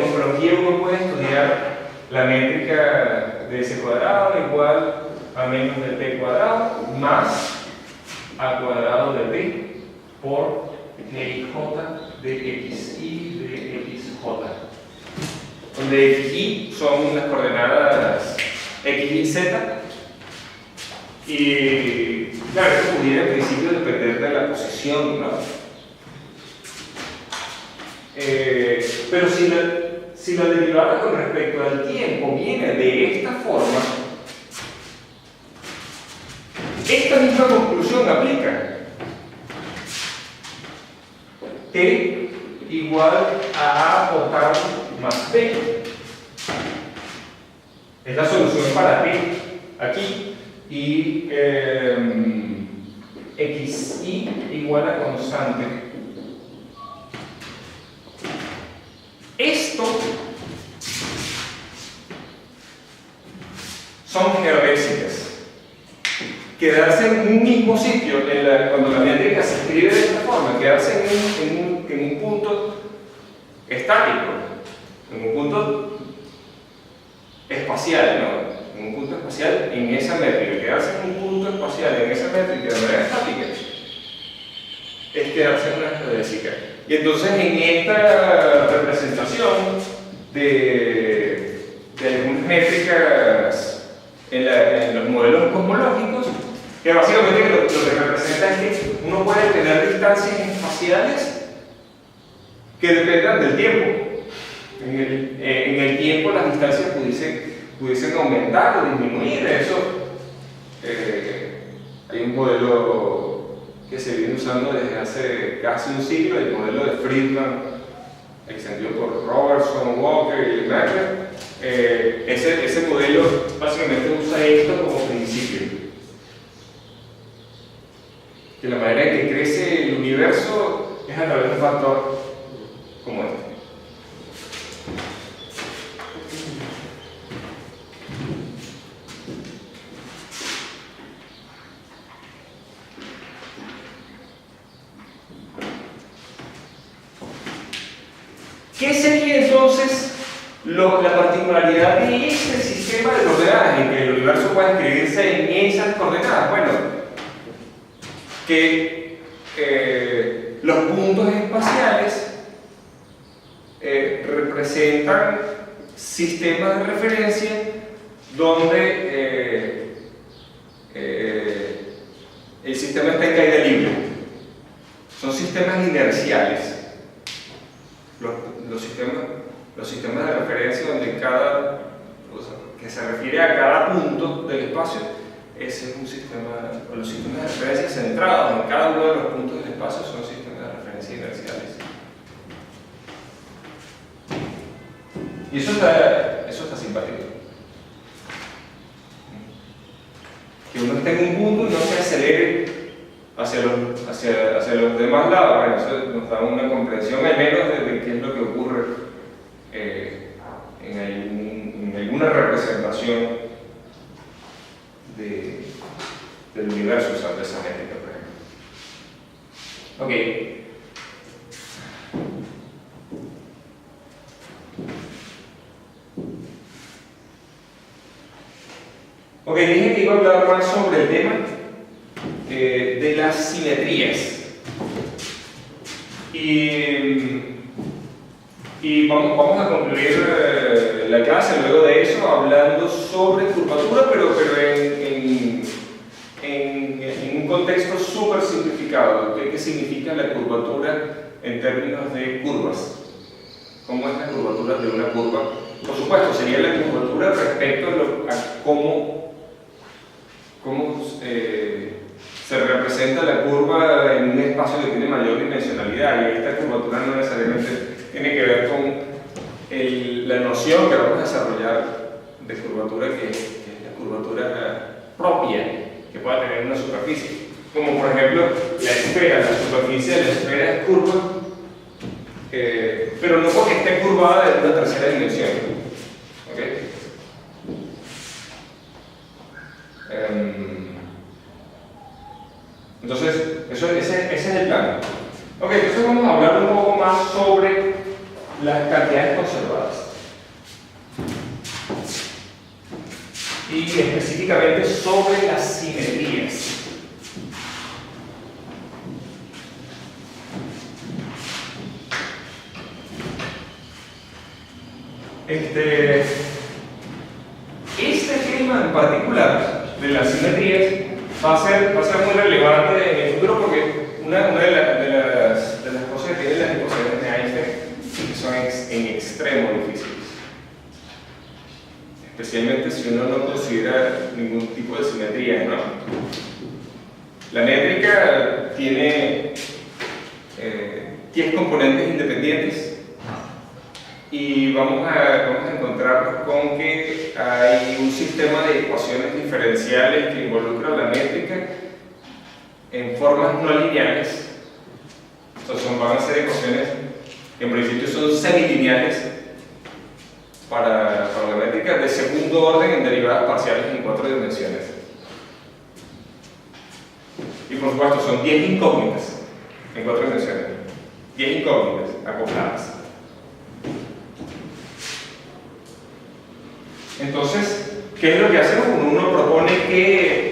cosmología uno puede estudiar la métrica de ese cuadrado igual a menos de t cuadrado más a cuadrado de t por gij de xi de xj, donde xi son las coordenadas x y z, y claro, esto pudiera en principio depender de la posición, ¿no? Pero si si la derivada con respecto al tiempo viene de esta forma, esta misma conclusión aplica. T igual a A por K más B. Es la solución para T aquí. Y xi igual a constante. Esto son geodésicas. Quedarse en un mismo sitio, cuando la métrica se escribe de esta forma, quedarse en un punto estático, en un punto espacial, ¿no? En un punto espacial en esa métrica, quedarse en un punto espacial en esa métrica de manera estática es quedarse en una geodésica. Y entonces en esta representación de algunas métricas en los modelos cosmológicos, que básicamente lo que representa es que uno puede tener distancias espaciales que dependan del tiempo. En el tiempo las distancias pudiesen aumentar o disminuir. Eso, hay un modelo que se viene usando desde hace casi un siglo, el modelo de Friedman, extendido por Robertson, Walker y Lemaitre. Ese modelo básicamente usa esto como principio. Que la manera en que crece el universo es a través de un factor como este. ¿Qué sería entonces la particularidad de este sistema de coordenadas en que el universo puede escribirse en esas coordenadas? Bueno, que los puntos espaciales representan sistemas de referencia donde el sistema está en caída libre. Son sistemas inerciales. Los sistemas de referencia donde que se refiere a cada punto del espacio, ese es un sistema, los sistemas de referencia centrados en cada uno de los puntos del espacio son sistemas de referencia inerciales. Y eso está simpático. Que uno esté en un punto y no se acelere hacia los demás lados. Bueno, eso nos da una comprensión al menos de qué es lo que ocurre en alguna representación del universo usando esa métrica, por ejemplo. Ok. Ok, dije que iba a hablar más sobre el tema de las simetrías. Y vamos a concluir la clase luego de eso hablando sobre curvatura, pero en un contexto súper simplificado. ¿Qué significa la curvatura en términos de curvas? ¿Cómo es la curvatura de una curva? Por supuesto, sería la curvatura respecto a cómo se representa la curva en un espacio que tiene mayor dimensionalidad, y esta curvatura no necesariamente tiene que ver con la noción que vamos a desarrollar de curvatura, que es la curvatura propia que pueda tener una superficie, como por ejemplo la esfera. La superficie de la esfera es curva, pero no porque esté curvada en una tercera dimensión. ¿Okay? Entonces, ese es el plan. Ok, entonces vamos a hablar un poco más sobre las cantidades conservadas. Y específicamente sobre las simetrías. Este tema en particular de las simetrías va a ser muy relevante en el futuro, porque una de las cosas que tienen las ecuaciones de Einstein es que son en extremo difíciles. especialmente si uno no considera ningún tipo de simetría, ¿no? La métrica tiene 10 componentes independientes y vamos a encontrarnos con que hay un sistema de ecuaciones diferenciales que involucra la métrica en formas no lineales. Entonces van a ser ecuaciones que en principio son semilineales para la métrica de segundo orden en derivadas parciales en 4 dimensiones. Y por supuesto son 10 incógnitas en 4 dimensiones. 10 incógnitas acopladas. Entonces, ¿qué es lo que hacemos? Uno propone que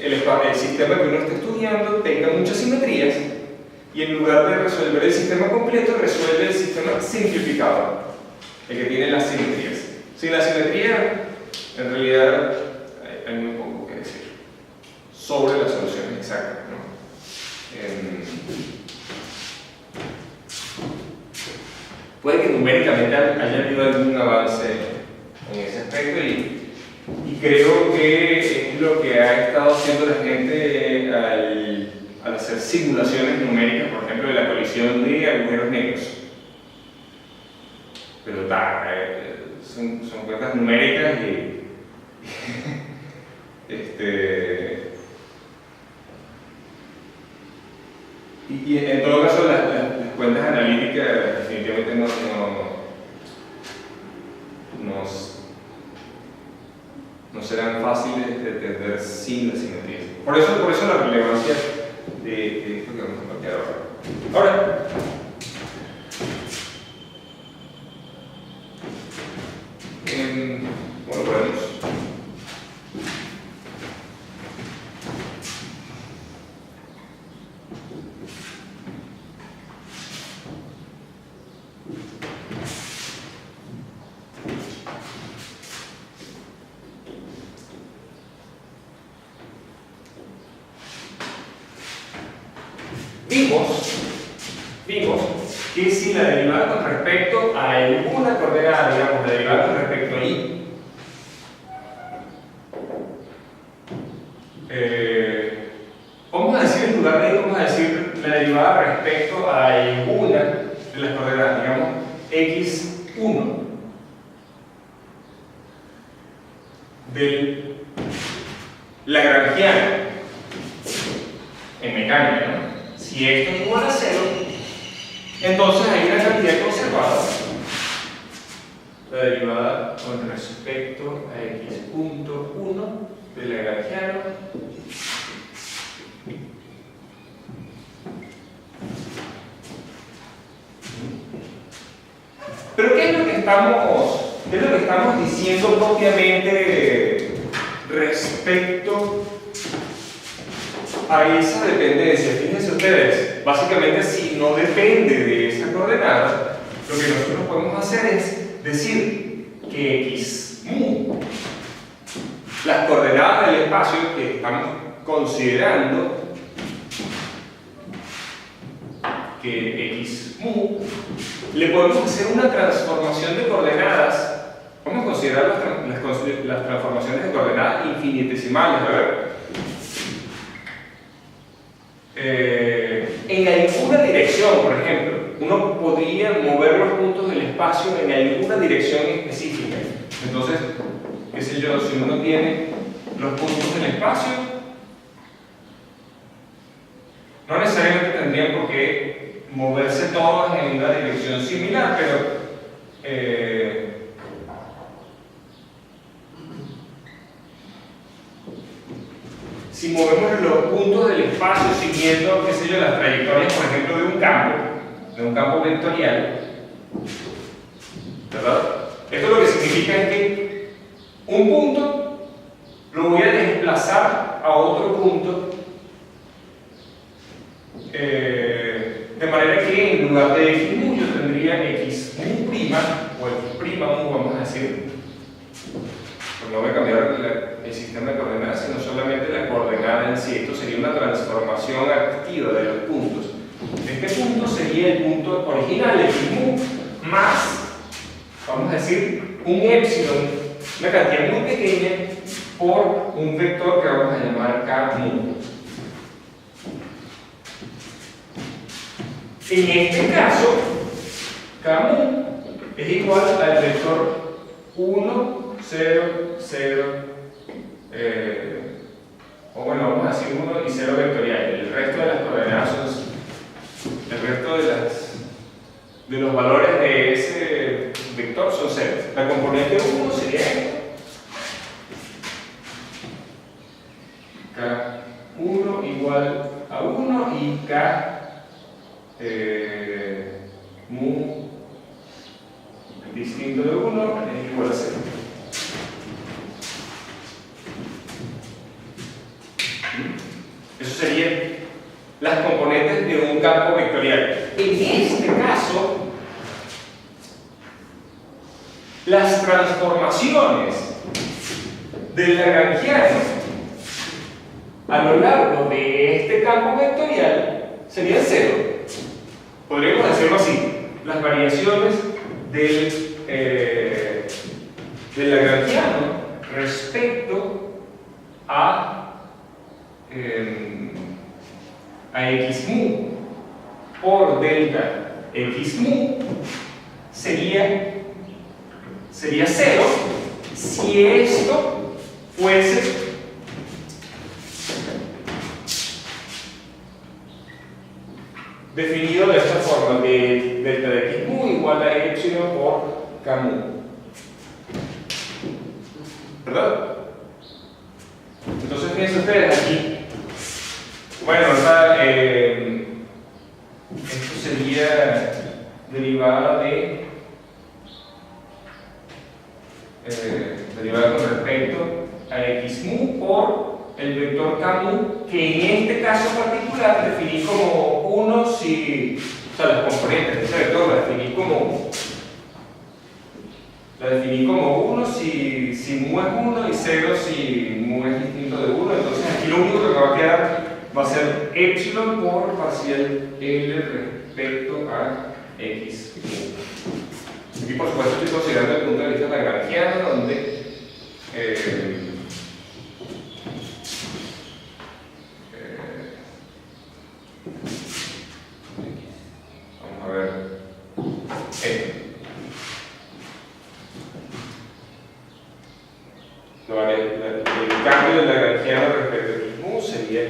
el sistema que uno está estudiando tenga muchas simetrías y en lugar de resolver el sistema completo, resuelve el sistema simplificado, el que tiene las simetrías. Sin la simetría, en realidad, hay muy poco que decir sobre las soluciones exactas, ¿no? Puede que numéricamente haya habido algún avance en ese aspecto y creo que es lo que ha estado haciendo la gente al hacer simulaciones numéricas, por ejemplo, de la colisión de agujeros negros. Pero son cuentas numéricas y en todo caso las cuentas analíticas definitivamente no serán fáciles de entender sin la simetría. Por eso la relevancia de esto que vamos a plantear ahora. Ahora, bueno, podemos vimos que si la derivada con respecto a alguna coordenada, digamos, la derivada con respecto a y, vamos a decir en lugar de y, vamos a decir la derivada respecto a alguna de las coordenadas, digamos, x1 del lagrangiano en mecánica, ¿no? Si esto es igual a 0, entonces hay una cantidad conservada, la derivada con respecto a x.1 del lagrangiano pero ¿qué es lo que estamos diciendo propiamente respecto a esa dependencia? Fíjense ustedes, básicamente si no depende de esa coordenada, lo que nosotros podemos hacer es decir que x mu, las coordenadas del espacio que estamos considerando, que x mu, le podemos hacer una transformación de coordenadas. Vamos a considerar las transformaciones de coordenadas infinitesimales, a ver. En alguna dirección, por ejemplo, uno podría mover los puntos del espacio en alguna dirección específica. Entonces, qué sé yo, si uno tiene los puntos del espacio, no necesariamente tendrían por qué moverse todos en una dirección similar, pero si movemos los puntos del espacio siguiendo, qué sé yo, las trayectorias, por ejemplo, de un campo vectorial, ¿verdad? Esto lo que significa es que un punto lo voy a desplazar a otro punto, de manera que en lugar de x mu yo tendría x mu prima, o x prima mu, vamos a decir. No voy a cambiar el sistema de coordenadas, sino solamente la coordenada en sí. Esto sería una transformación activa de los puntos. Este punto sería el punto original, x mu, más vamos a decir, un epsilon, una cantidad muy pequeña, por un vector que vamos a llamar K mu. En este caso, K mu es igual al vector 1, 0, 0, o bueno, vamos a decir 1 y 0 vectorial. El resto de las coordenadas son, el resto de los valores de ese vector son 0. La componente 1 sería esto. K1 igual a 1 y K mu distinto de 1 es igual a 0. Eso serían las componentes de un campo vectorial. En este caso, las transformaciones del lagrangiano a lo largo de este campo vectorial serían 0. Podríamos decirlo así: las variaciones del lagrangiano respecto a x mu por delta x mu sería 0 si esto fuese definido de esta forma, de delta de x mu igual a epsilon por k mu. ¿Verdad? Entonces fíjense ustedes aquí. Bueno, esto sería derivada derivada con respecto a x mu por el vector k mu, que en este caso particular definí como 1 si, o sea, las componentes de ese vector la definí como 1 si mu es 1 y 0 si mu es distinto de 1. Entonces aquí lo único que me va a quedar va a ser epsilon por parcial L respecto a x mu. Y por supuesto estoy considerando el punto de vista lagrangiano, donde vamos a ver esto. El cambio del lagrangiano respecto a x mu sería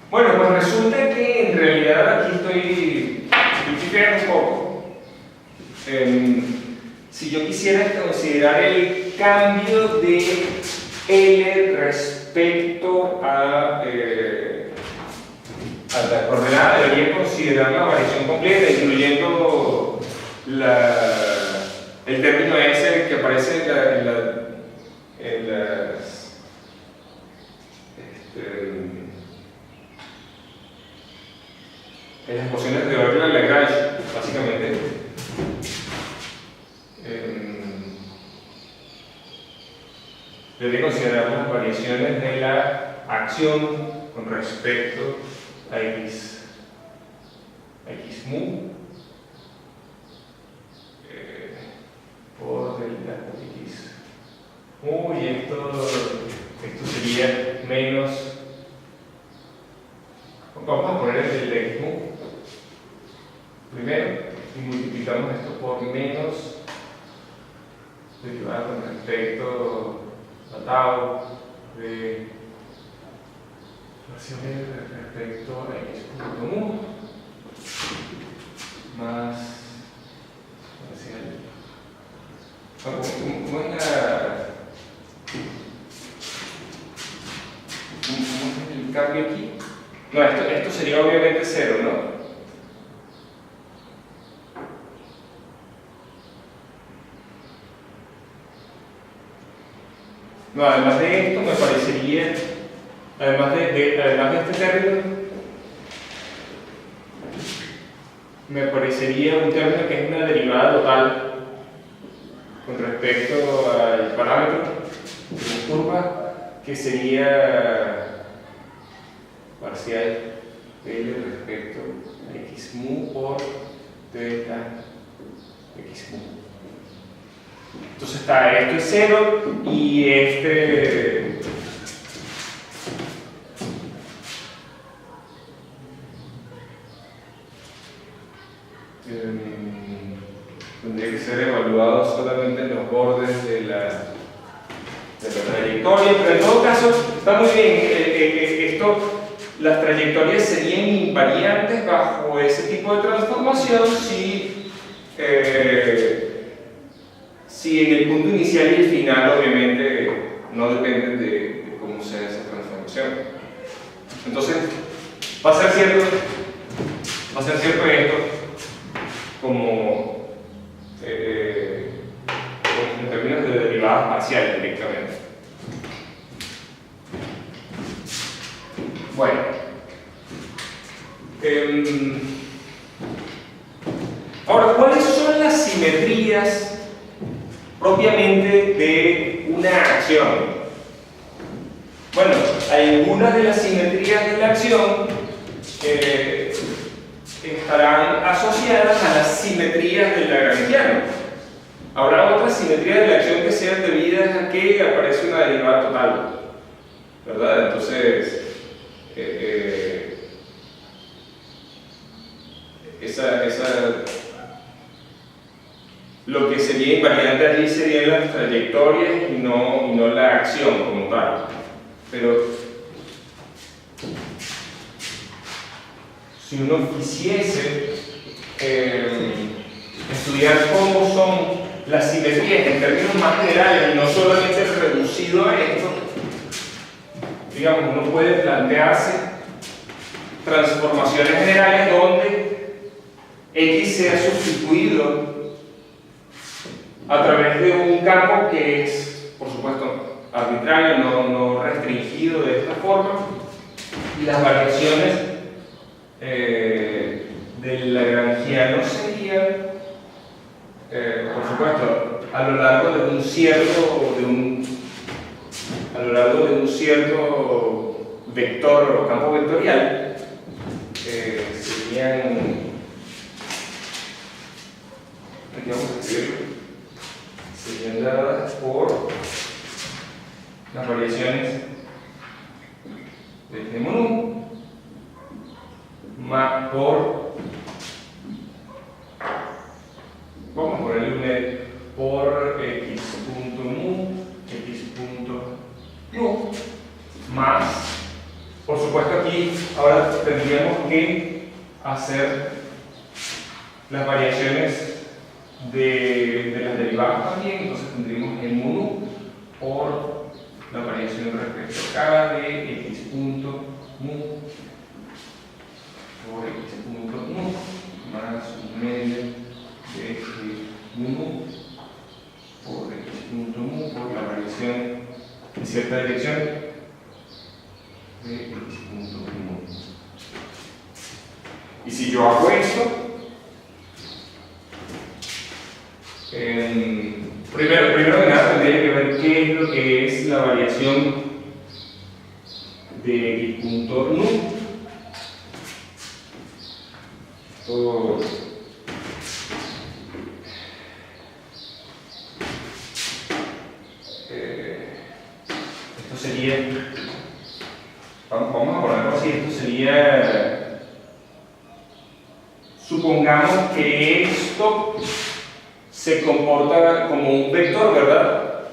bueno, pues resulta que en realidad aquí estoy creando un poco. Si yo quisiera considerar el cambio de L respecto a la coordenada, debería considerar la variación completa, incluyendo el término S que aparece en las ecuaciones de Euler-Lagrange, básicamente. Debe considerar las variaciones de la acción con respecto a x mu por delta x mu, y esto sería menos, vamos a poner el delta x mu primero y multiplicamos esto por menos derivada con respecto a tau de respecto a x punto mu más ¿cómo es el cambio aquí? No, esto sería obviamente 0, ¿no? No, además de esto me parecería, además de este término, me parecería un término que es una derivada total con respecto al parámetro de la curva, que sería parcial L respecto a x mu por delta x mu. Entonces está, esto es 0 y este tendría que ser evaluado solamente en los bordes de la trayectoria, pero en todo caso está muy bien. Las trayectorias serían invariantes bajo ese tipo de transformación si en el punto inicial y el final obviamente no dependen de cómo sea esa transformación. Entonces va a ser cierto esto como en términos de derivadas parciales directamente. Bueno, ahora, ¿cuáles son las simetrías propiamente de una acción? Bueno, algunas de las simetrías de la acción estarán asociadas a las simetrías del lagrangiano. Habrá otras simetrías de la acción que sean debidas a que aparece una derivada total, ¿verdad? Entonces, lo que sería invariante allí serían las trayectorias y no la acción como tal. Pero si uno quisiese estudiar cómo son las simetrías en términos más generales y no solamente reducido a esto, digamos, uno puede plantearse transformaciones generales donde X sea sustituido a través de un campo que es, por supuesto, arbitrario, no restringido de esta forma, y las variaciones del lagrangiano serían, por supuesto, a lo largo de un cierto vector o campo vectorial, serían, aquí vamos a escribirlo, serían dadas por las variaciones de G mu más por, vamos a ponerle por x punto mu, x punto nu, más, por supuesto aquí ahora tendríamos que hacer las variaciones de las derivadas también, entonces tendríamos el mu nu por la variación respecto a k de x punto mu por x punto nu más un medio de x mu nu por x punto mu por la variación en cierta dirección de x punto mu. Y si yo hago esto, primero que nada tendría que ver qué es lo que es la variación de x punto nu. Esto sería, vamos a ponerlo así, esto sería, supongamos que esto se comporta como un vector, ¿verdad?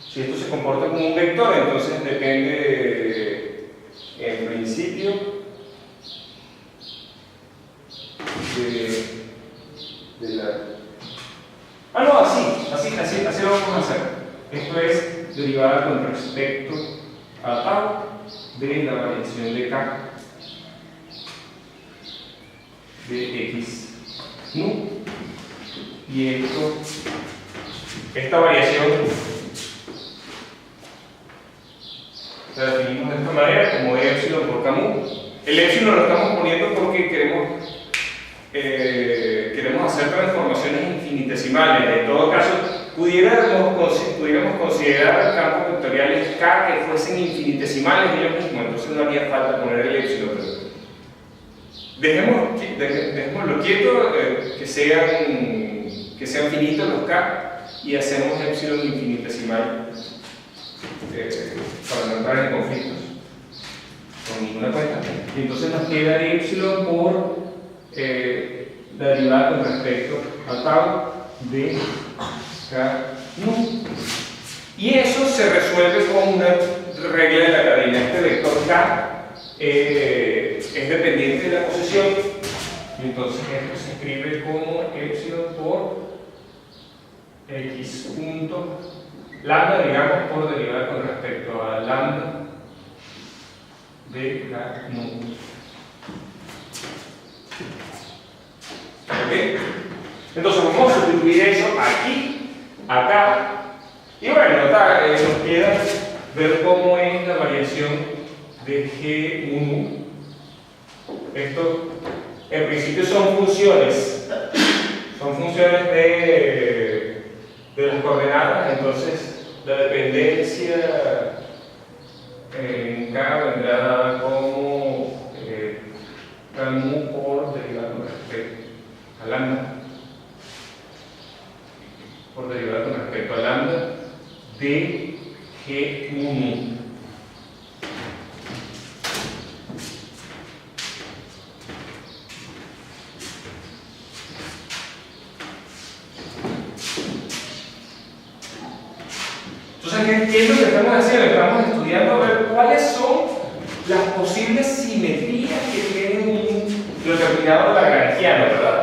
Si esto se comporta como un vector, entonces depende, en principio, de la... Ah, no, así lo vamos a hacer. Esto es derivada con respecto a tau de la variación de k de x nu. Y esta variación la definimos de esta manera como epsilon por k mu. El epsilon lo estamos poniendo porque queremos queremos hacer transformaciones infinitesimales. En todo caso, pudiéramos considerar campos vectoriales K que fuesen infinitesimales ellos mismos, entonces no haría falta poner el épsilon. Dejémoslo quieto, que sean finitos los K y hacemos épsilon infinitesimal para no entrar en conflictos con ninguna cuenta. Y entonces nos queda épsilon por la derivada con respecto al tau de K nu. Y eso se resuelve con una regla de la cadena. Este vector K es dependiente de la posición, y entonces esto se escribe como epsilon por x punto lambda, digamos, por derivada con respecto a lambda de K nu. ¿Ok? Entonces vamos a sustituir eso aquí, acá, y bueno, nos queda ver cómo es la variación de G1. Esto en principio son funciones de las coordenadas, entonces la dependencia en K vendrá dada como K nu por derivada con respecto a lambda, por derivada con respecto a lambda de G1. Entonces, ¿qué es lo que estamos haciendo? Estamos estudiando a ver cuáles son las posibles simetrías que tiene un determinado lagrangiano, ¿verdad?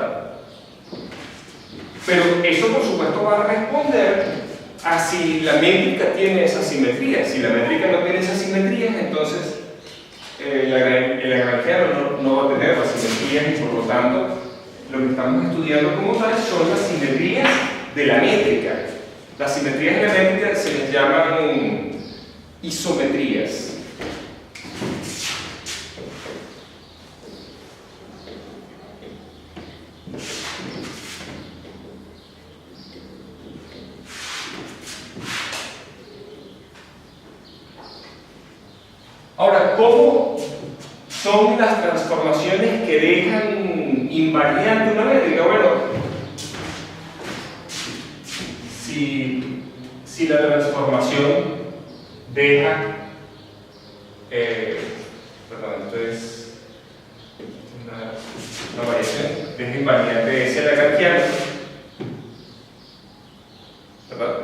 Pero eso, por supuesto, va a responder a si la métrica tiene esas simetrías. Si la métrica no tiene esas simetrías, entonces el lagrangiano no va a tener las simetrías, y por lo tanto, lo que estamos estudiando como tal son las simetrías de la métrica. Las simetrías de la métrica se les llaman isometrías. Ahora, ¿cómo son las transformaciones que dejan invariante una métrica? Bueno, si la transformación deja, esto es una variación, deja invariante ese lagrangiano, ¿verdad?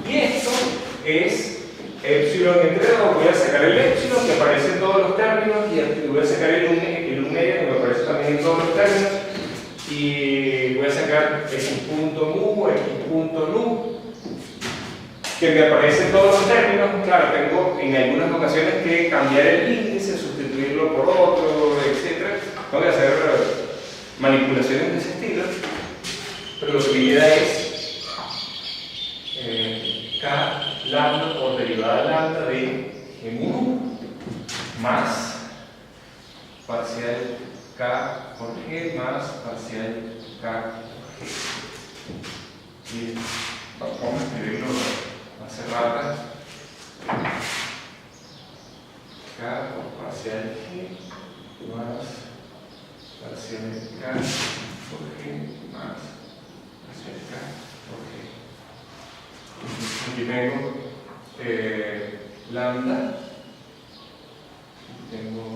Y esto es epsilon entre 2, voy a sacar el epsilon que aparece en todos los términos, y voy a sacar el 1 que me aparece también en todos los términos, y voy a sacar x punto mu, x punto nu, que me aparece en todos los términos. Claro, tengo en algunas ocasiones que cambiar el índice, sustituirlo por otro, etc. Tengo que hacer manipulaciones de ese estilo, pero lo que me queda es K lambda por derivada lambda de G1 más parcial K por G más parcial K por G. Y vamos a escribirlo hace rato. K por parcial G más parcial K por G más parcial K por G. Aquí tengo lambda, tengo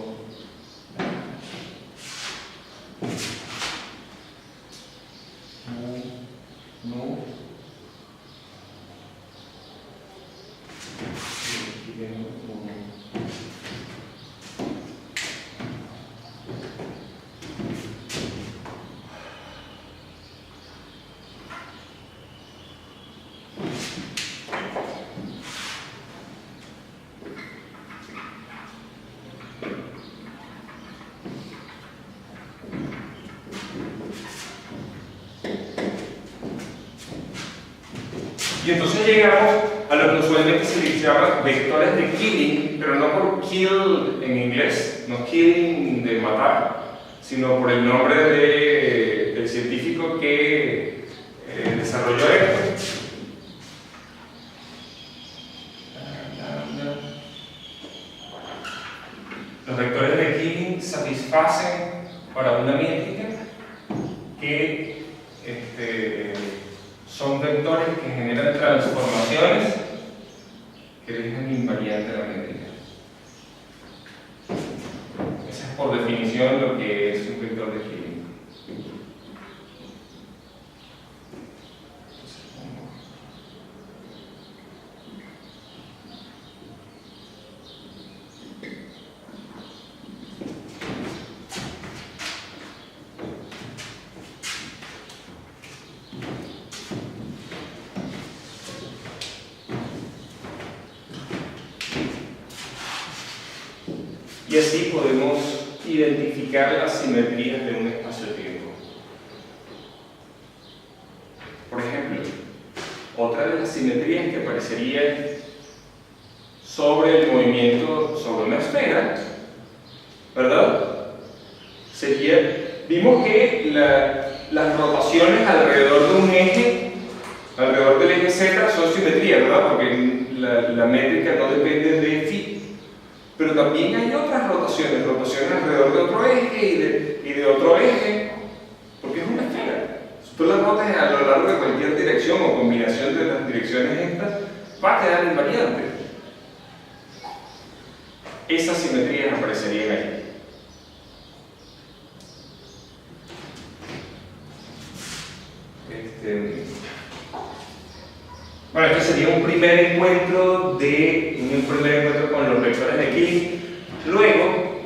nu, y tengo y entonces llegamos a lo que usualmente se les llama vectores de Killing, pero no por kill en inglés, no killing de matar, sino por el nombre del científico que desarrolló esto. Los vectores de Killing satisfacen para una métrica que son vectores que generan transformaciones que dejan invariante la métrica. Esa es por definición lo que es un vector de Killing. Y así podemos identificar las simetrías de un espacio-tiempo. Por ejemplo, otra de las simetrías que aparecería sobre el movimiento sobre una esfera, ¿verdad? Sería, vimos que las rotaciones alrededor de un eje, alrededor del eje Z, son simetrías, ¿verdad? Porque la métrica no depende de phi. Pero también hay otras rotaciones alrededor de otro eje y de otro eje, porque es una esfera. Si tú la rotas a lo largo de cualquier dirección o combinación de las direcciones estas, va a quedar invariante. Esas simetrías aparecerían ahí. Bueno, este sería un primer encuentro con los vectores de Killing. Luego,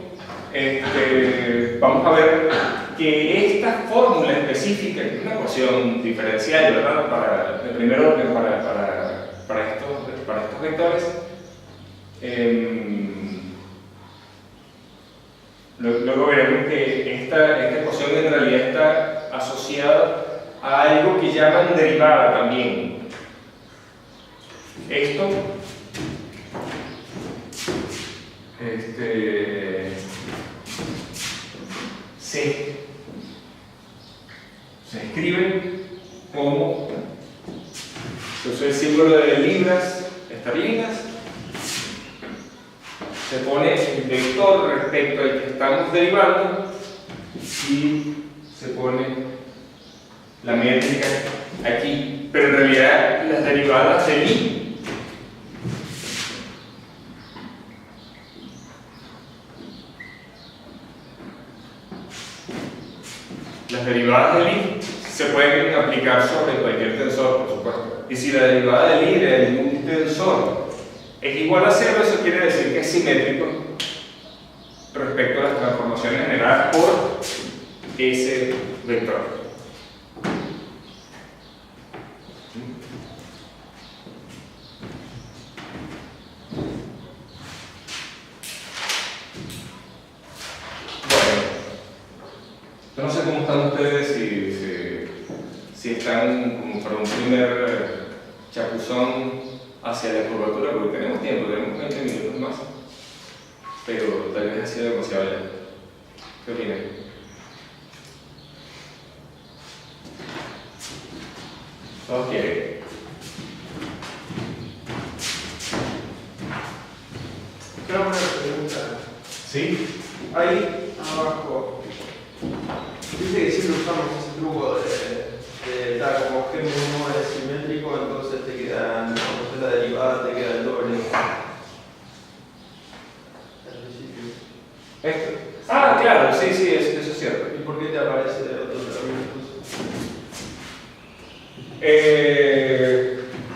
vamos a ver que esta fórmula específica, que es una ecuación diferencial, ¿verdad? De primer orden para estos vectores, luego veremos que esta ecuación en realidad está asociada a algo que llaman derivada también. Esto se escribe como, se usa el símbolo de libras esterlinas, se pone el vector respecto al que estamos derivando y se pone la métrica aquí, pero en realidad las derivadas de i se pueden aplicar sobre cualquier tensor, por supuesto. Y si la derivada del i de un tensor es igual a 0, eso quiere decir que es simétrico respecto a las transformaciones generadas por ese vector. Yo no sé cómo están ustedes, si están como para un primer chapuzón hacia la curvatura, porque tenemos tiempo, tenemos 20 minutos más, pero tal vez ha sido demasiado ya. ¿Qué opinan? ¿Todos quieren? Quiero una pregunta. ¿Sí? Ahí abajo dice que siempre usamos ese truco de dar como que uno es simétrico, entonces te quedan, cuando es la derivada, te queda el doble. Al principio. ¿Esto? Ah, claro, sí, eso es cierto. ¿Y por qué te aparece otro término?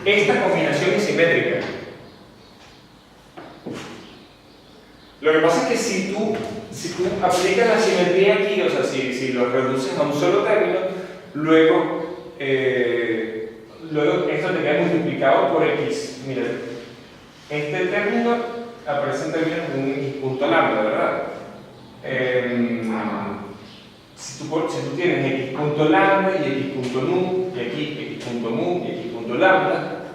Esta combinación es simétrica. Lo que pasa es que si tú aplicas la simetría aquí, o sea, si lo reduces a un solo término, luego esto te queda multiplicado por x. Mira, este término aparece en términos de un x punto lambda, ¿verdad? Si tú tienes x punto lambda y x punto nu, y aquí x punto mu y x punto lambda,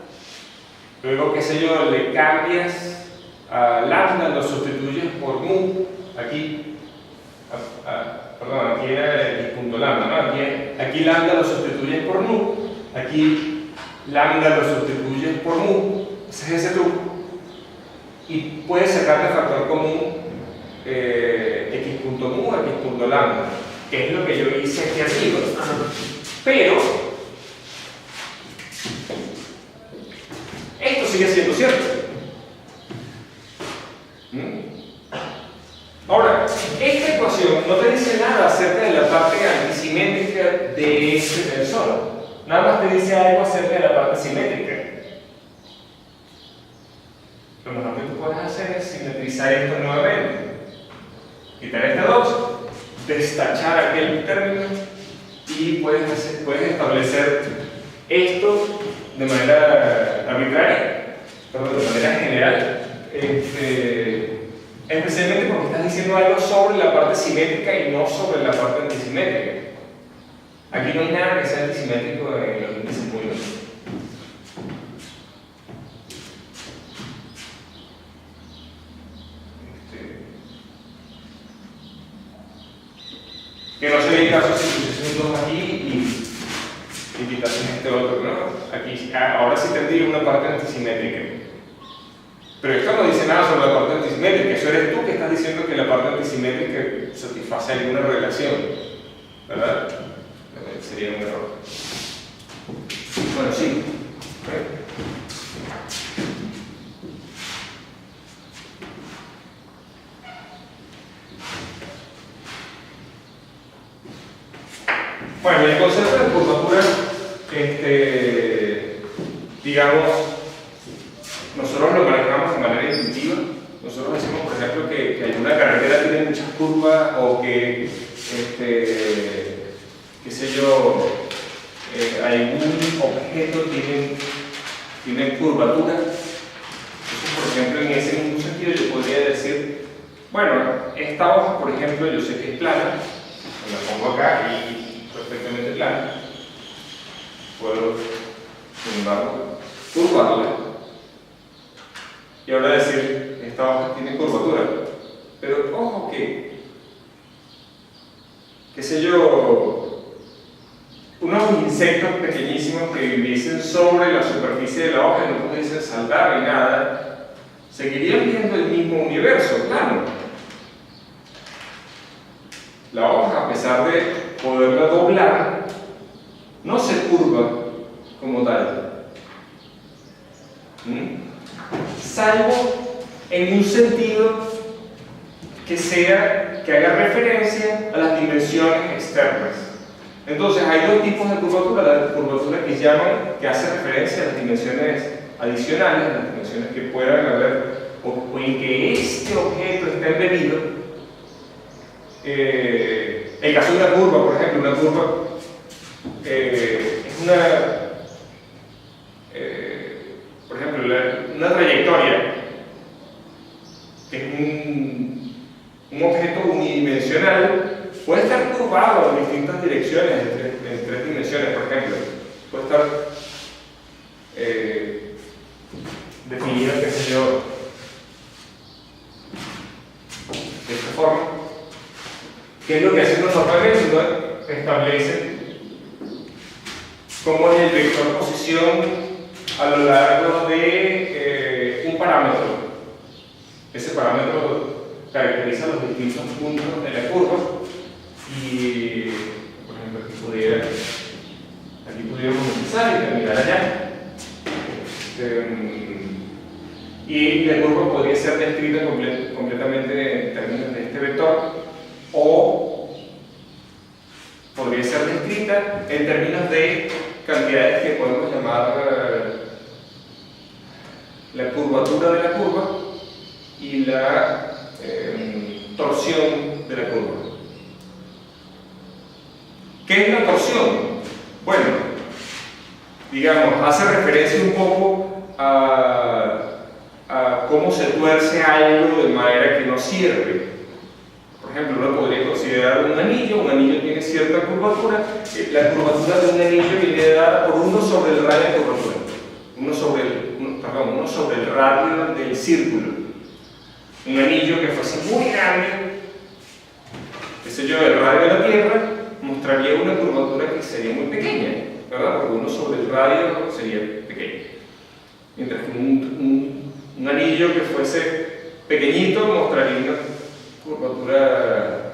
luego, qué sé yo, le cambias a lambda, lo sustituyes por mu, aquí, perdón, aquí era x punto lambda, ¿no? Aquí lambda lo sustituyes por nu, aquí lambda lo sustituyes por mu, ese es ese truco, y puedes sacarle factor común x punto mu, x punto lambda, que es lo que yo hice aquí arriba. Pero esto sigue siendo cierto. Ahora, esta ecuación no te dice nada acerca de la parte antisimétrica de este tensor. Nada más te dice algo acerca de la parte simétrica. Lo mejor que tú puedes hacer es simetrizar esto nuevamente. Quitar este 2, destachar aquel término y puedes establecer esto de manera arbitraria, perdón, de manera general. Especialmente porque estás diciendo algo sobre la parte simétrica y no sobre la parte antisimétrica. Aquí no hay nada que sea antisimétrico en los índices puros. Que no sería el caso si pusiesen un 2 aquí y quitasen este otro, ¿no? Aquí, ahora sí tendría una parte antisimétrica. Pero esto no dice nada sobre la parte antisimétrica, eso eres tú que estás diciendo que la parte antisimétrica satisface alguna relación, ¿verdad? Sería un error. Bueno, sí. Bueno, el concepto de curvatura, digamos, nosotros lo manejamos de manera intuitiva. Nosotros decimos, por ejemplo, que alguna carretera tiene muchas curvas o que, qué sé yo, algún objeto tiene curvatura. Entonces, por ejemplo, en ese mismo sentido yo podría decir, bueno, esta hoja, por ejemplo, yo sé que es plana, la pongo acá y perfectamente plana. Puedo, sin embargo, curvarla. Y ahora decir, esta hoja tiene curvatura. Pero ojo que, qué sé yo, unos insectos pequeñísimos que viviesen sobre la superficie de la hoja y no pudiesen saltar ni nada, seguirían viendo el mismo universo, claro. La hoja, a pesar de poderla doblar, no se curva como tal. Salvo en un sentido que haga referencia a las dimensiones externas. Entonces hay dos tipos de curvatura: la curvatura que hace referencia a las dimensiones adicionales, las dimensiones que puedan haber o en que este objeto está embebido. El caso de una curva, por ejemplo, una curva es por ejemplo, una trayectoria, que es un objeto unidimensional, puede estar curvado en distintas direcciones, en tres dimensiones, por ejemplo. Puede estar definido, qué sé yo, de esta forma. ¿Qué es lo que hacen los normalmente? Establecen cómo es el vector posición a lo largo de un parámetro. Ese parámetro caracteriza los distintos puntos de la curva y, por ejemplo, aquí pudiéramos empezar y terminar allá. Y la curva podría ser descrita completamente en términos de este vector, o podría ser descrita en términos de cantidades que podemos llamar la curvatura de la curva y la torsión de la curva. ¿Qué es la torsión? Bueno, digamos, hace referencia un poco a cómo se tuerce algo de manera que no sirve. Por ejemplo, uno podría considerar un anillo tiene cierta curvatura, la curvatura de un anillo viene dada por 1 sobre el radio de curvatura, 1 sobre el radio del círculo. Un anillo que fuese muy grande, que sé yo, el radio de la Tierra mostraría una curvatura que sería muy pequeña, ¿verdad? Porque 1 sobre el radio sería pequeño. Mientras que un anillo que fuese pequeñito mostraría una curvatura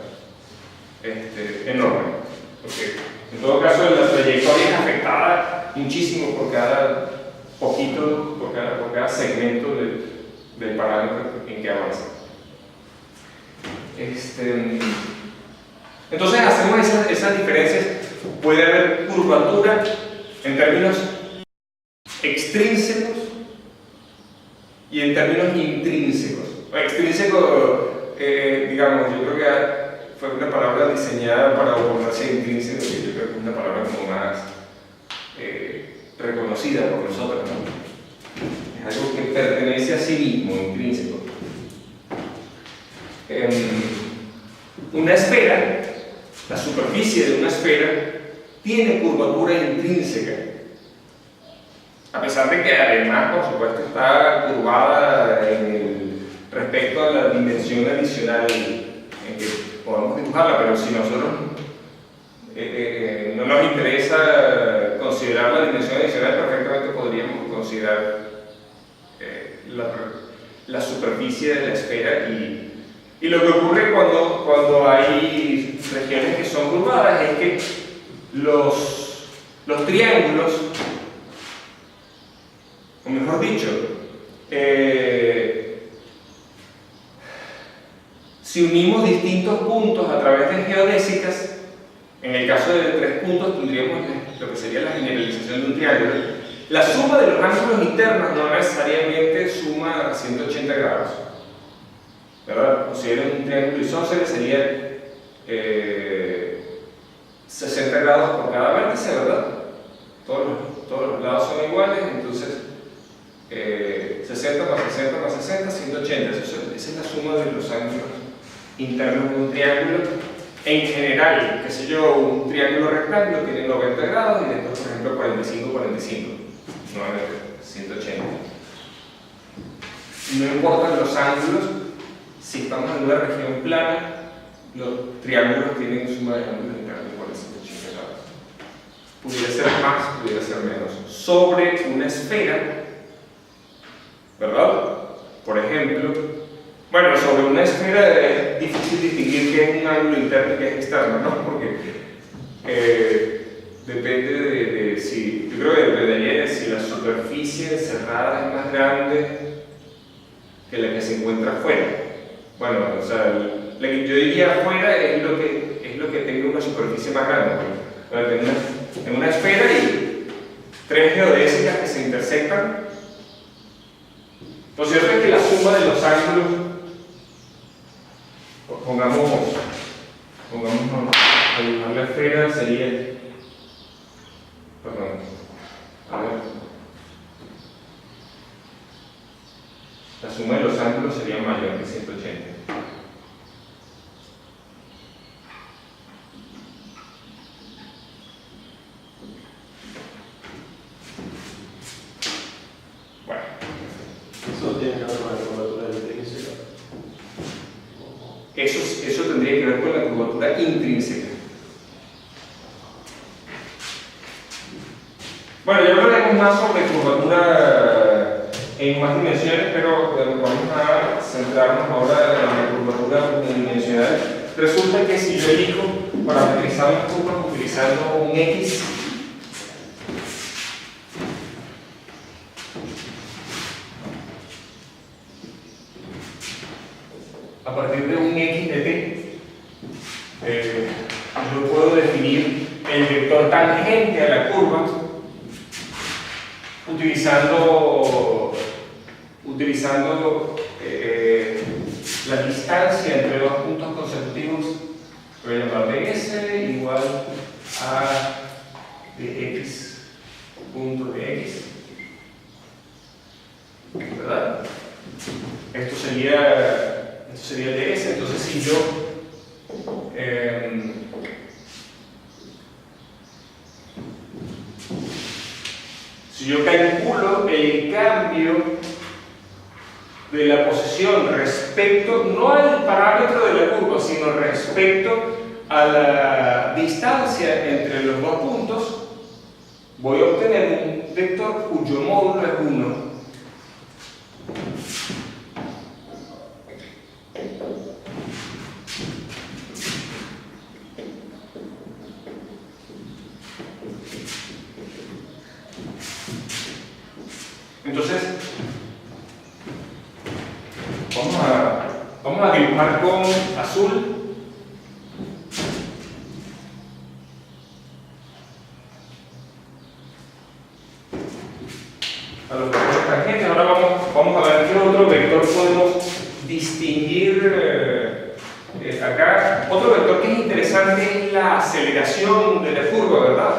enorme. Porque en todo caso la trayectoria es afectada muchísimo por cada poquito, por cada segmento del parámetro en que avanza. Entonces hacemos esas diferencias. Puede haber curvatura en términos extrínsecos y en términos intrínsecos. Extrínseco, digamos, yo creo que fue una palabra diseñada para oponerse a intrínseco, que yo creo que es una palabra como más reconocida por nosotros, ¿no? Es algo que pertenece a sí mismo, intrínseco. Una esfera, la superficie de una esfera, tiene curvatura intrínseca, a pesar de que además, por supuesto, está curvada respecto a la dimensión adicional en que podemos dibujarla, pero si nosotros no nos interesa considerar la dimensión adicional, perfectamente podríamos considerar la superficie de la esfera. Y lo que ocurre cuando hay regiones que son curvadas es que los triángulos, o mejor dicho, si unimos distintos puntos a través de geodésicas, en el caso de 3 puntos tendríamos lo que sería la generalización de un triángulo. La suma de los ángulos internos no necesariamente suma a 180 grados, ¿verdad? Consideren un triángulo isósceles, sería 60 grados por cada vértice, ¿verdad? Todos los lados son iguales, entonces 60 más 60 más 60, 180. Esa es la suma de los ángulos internos de un triángulo. En general, qué sé yo, un triángulo rectángulo tiene 90 grados y después, por ejemplo, 45, 45. Nuevamente, 180. No importan los ángulos, si estamos en una región plana, los triángulos tienen suma de ángulos internos igual a 180 grados. Pudiera ser más, pudiera ser menos. Sobre una esfera, ¿verdad? Por ejemplo, bueno, sobre una esfera es difícil distinguir qué es un ángulo interno y qué es externo, ¿no? Porque depende de si, yo creo que dependería de si la superficie cerrada es más grande que la que se encuentra afuera. Bueno, o sea, la que yo diría afuera es lo que tenga una superficie más grande. En una esfera hay 3 geodésicas que se intersectan. Lo cierto es que la suma de los ángulos, pongamos a dibujar la esfera, sería, perdón, a ver, la suma de los ángulos sería mayor que 180. Bueno, eso tiene que ver con la curvatura intrínseca. Eso tendría que ver con la curvatura intrínseca. Bueno, ya hablaremos más sobre curvatura en más dimensiones, pero vamos a centrarnos ahora en la curvatura unidimensional. Resulta que si yo elijo parametrizar las curvas utilizando un X, a partir de un X de t, yo puedo definir el vector tangente a la curva utilizando la distancia entre 2 puntos consecutivos, voy a llamar de S igual a de X, punto de X, ¿verdad? Esto sería el de S. Entonces si yo calculo el cambio de la posición respecto, no al parámetro de la curva, sino respecto a la distancia entre los dos puntos, voy a obtener un vector cuyo módulo es 1. Entonces, vamos a dibujar con azul a los vectores tangentes. Ahora vamos a ver qué otro vector podemos distinguir acá. Otro vector que es interesante es la aceleración de la curva, ¿verdad?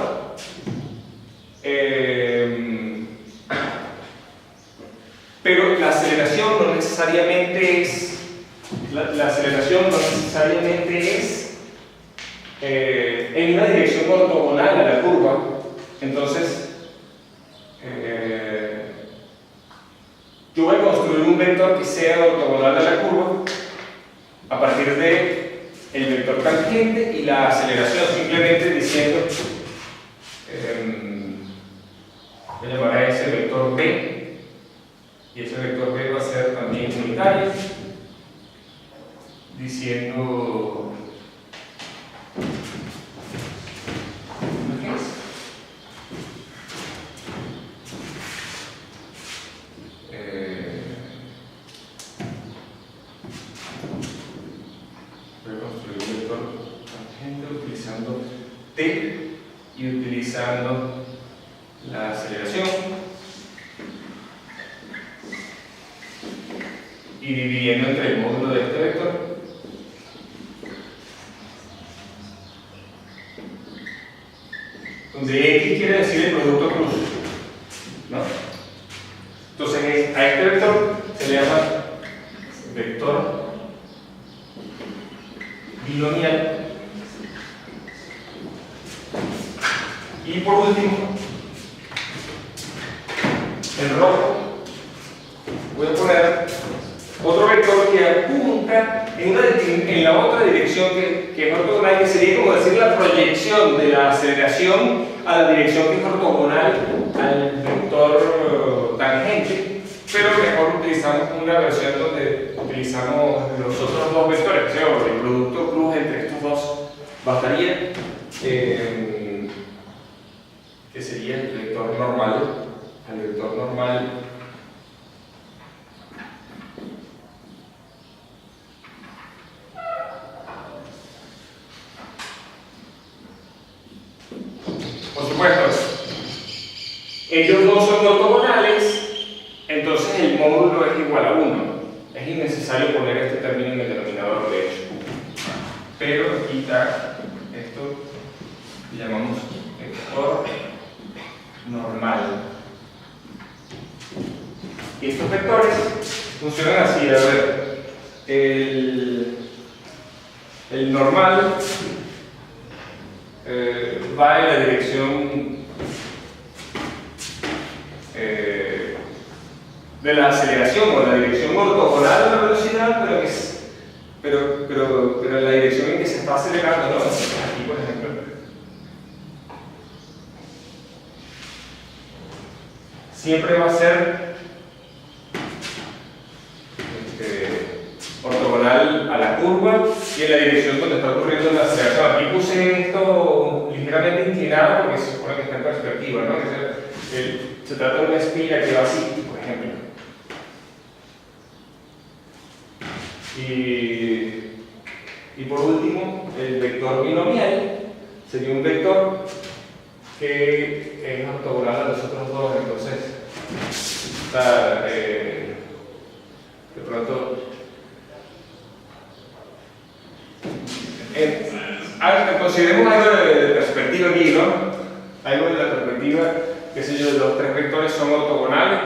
Pero la aceleración no necesariamente es en una dirección ortogonal a la curva. Entonces yo voy a construir un vector que sea ortogonal a la curva a partir de el vector tangente y la aceleración, simplemente diciendo voy a llamar a ese vector B. Y ese vector B va a ser también unitario, diciendo ¿qué es? Voy a construir un vector tangente utilizando T y utilizando la aceleración. Y dividiendo entre el módulo de este vector. Donde X quiere decir el producto cruz, ¿no? Entonces a este vector se le llama vector binomial. Y por último, en rojo, voy a poner otro vector que apunta en la otra dirección que es ortogonal, que sería como decir la proyección de la aceleración a la dirección que es ortogonal al vector tangente, pero mejor utilizamos una versión donde utilizamos los otros dos vectores, o sea, el producto cruz entre estos dos bastaría, que sería el vector normal, por supuesto, ellos dos son ortogonales, entonces el módulo es igual a 1. Es innecesario poner este término en el denominador, de hecho. Pero aquí está esto que llamamos vector normal. Y estos vectores funcionan así, a ver, el normal va en la dirección de la aceleración o en la dirección ortogonal de la velocidad, pero en la dirección en que se está acelerando, ¿no? Aquí, por ejemplo. Siempre va a ser ortogonal a la curva y en la dirección donde está ocurriendo la aceleración. Aquí puse esto ligeramente inclinado porque se supone que está en perspectiva, ¿no? Se trata de una espira que va así, por ejemplo. Y por último, el vector binomial sería un vector que es ortogonal a los otros dos, entonces está, de pronto consideremos algo de perspectiva aquí, ¿no? Algo de la perspectiva, qué sé yo, los tres vectores son ortogonales,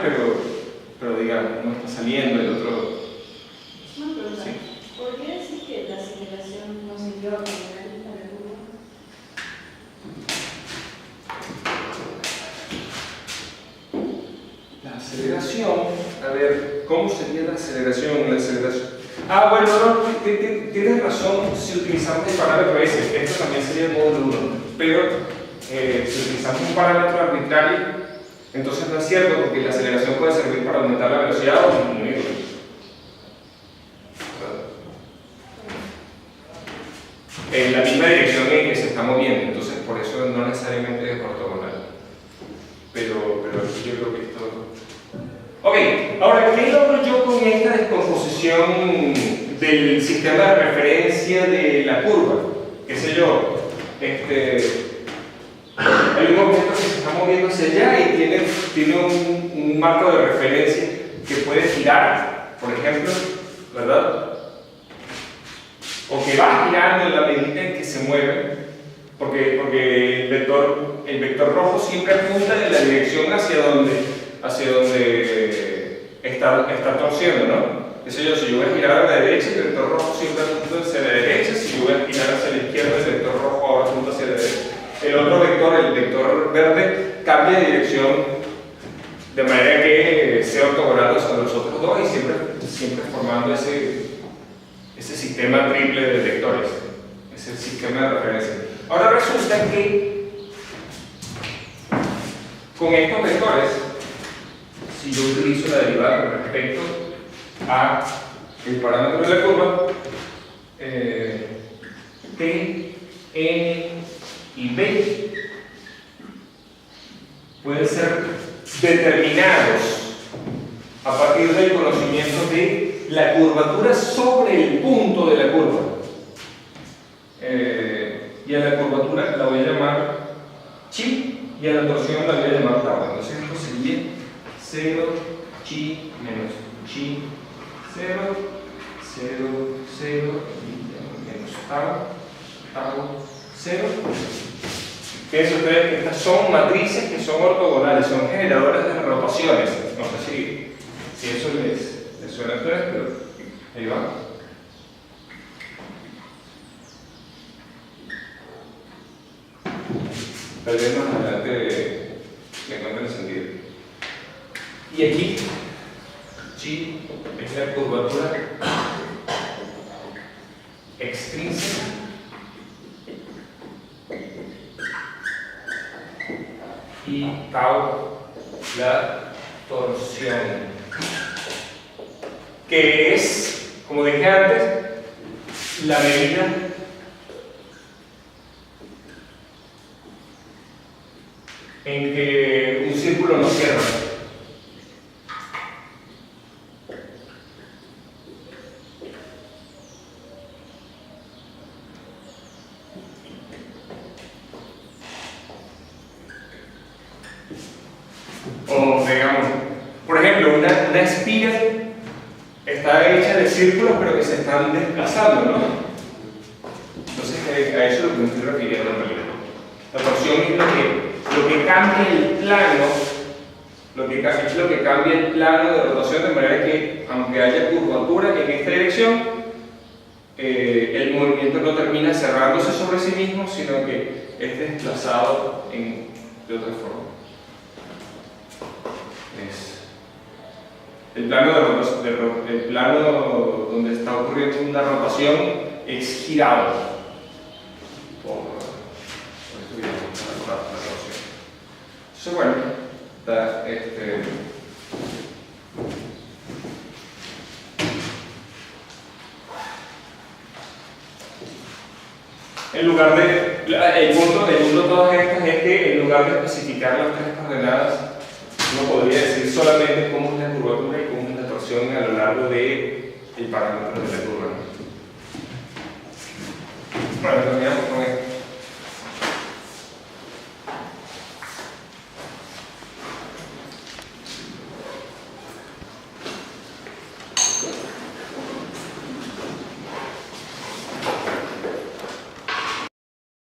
pero digamos, uno está saliendo, el otro... Una pregunta, Sí. ¿por qué decir que la aceleración no se lleva a poner en la curva? La aceleración, a ver, ¿cómo sería la aceleración? La aceleración Ah, bueno, no, tienes razón si utilizamos el parámetro S. Esto también sería el módulo 1. Pero si utilizamos un parámetro arbitrario, entonces no es cierto, porque la aceleración puede servir para aumentar la velocidad o disminuirla. En la misma dirección en que se está moviendo, entonces por eso no necesariamente es ortogonal. Pero yo creo que esto... Ok, ahora, ¿qué logro yo con esta descomposición del sistema de referencia de la curva? ¿Qué sé yo? Hay un objeto que se está moviendo hacia allá y tiene un marco de referencia que puede girar, por ejemplo, ¿verdad? O que va girando en la medida en que se mueve, porque el vector rojo siempre apunta en la dirección hacia donde está torciendo, ¿no? Qué sé yo, si yo voy a girar a la derecha, el vector rojo siempre apunta hacia la derecha, si yo voy a girar hacia la izquierda, el vector rojo ahora apunta hacia la derecha. El otro vector, el vector verde, cambia de dirección de manera que sea ortogonal a los otros dos y siempre formando ese sistema triple de vectores, ese sistema de referencia. Ahora resulta que con estos vectores, si yo utilizo la derivada con respecto a el parámetro de la curva, T, N y B pueden ser determinados a partir del conocimiento de la curvatura sobre el punto de la curva. Y a la curvatura la voy a llamar chi y a la torsión la voy a llamar tau. Entonces esto sería 0 chi menos chi 0, 0, 0 y menos tau 0. Piensen ustedes que estas son matrices que son ortogonales, son generadores de rotaciones. No sé si eso les suena a ustedes, pero ahí va. Tal vez más adelante me encuentren el sentido. Y aquí, chi es la curvatura extrínseca y tau la torsión, que es, como dije antes, la medida en que un círculo no cierra. O digamos, por ejemplo, una espiga está hecha de círculos pero que se están desplazando, ¿no? Entonces a eso es lo que me estoy refiriendo en realidad. La torsión es lo que cambia el plano, es lo que cambia el plano de rotación, de manera que aunque haya curvatura en esta dirección, el movimiento no termina cerrándose sobre sí mismo, sino que es desplazado de otra forma. El plano donde está ocurriendo una rotación es girado por esto que llamamos la rotación. Entonces, bueno, está el punto de todas estas es que en lugar de especificar las tres coordenadas, uno podría decir solamente cómo es la curvatura y cómo es la torsión a lo largo del parámetro de la curva. Bueno, terminamos con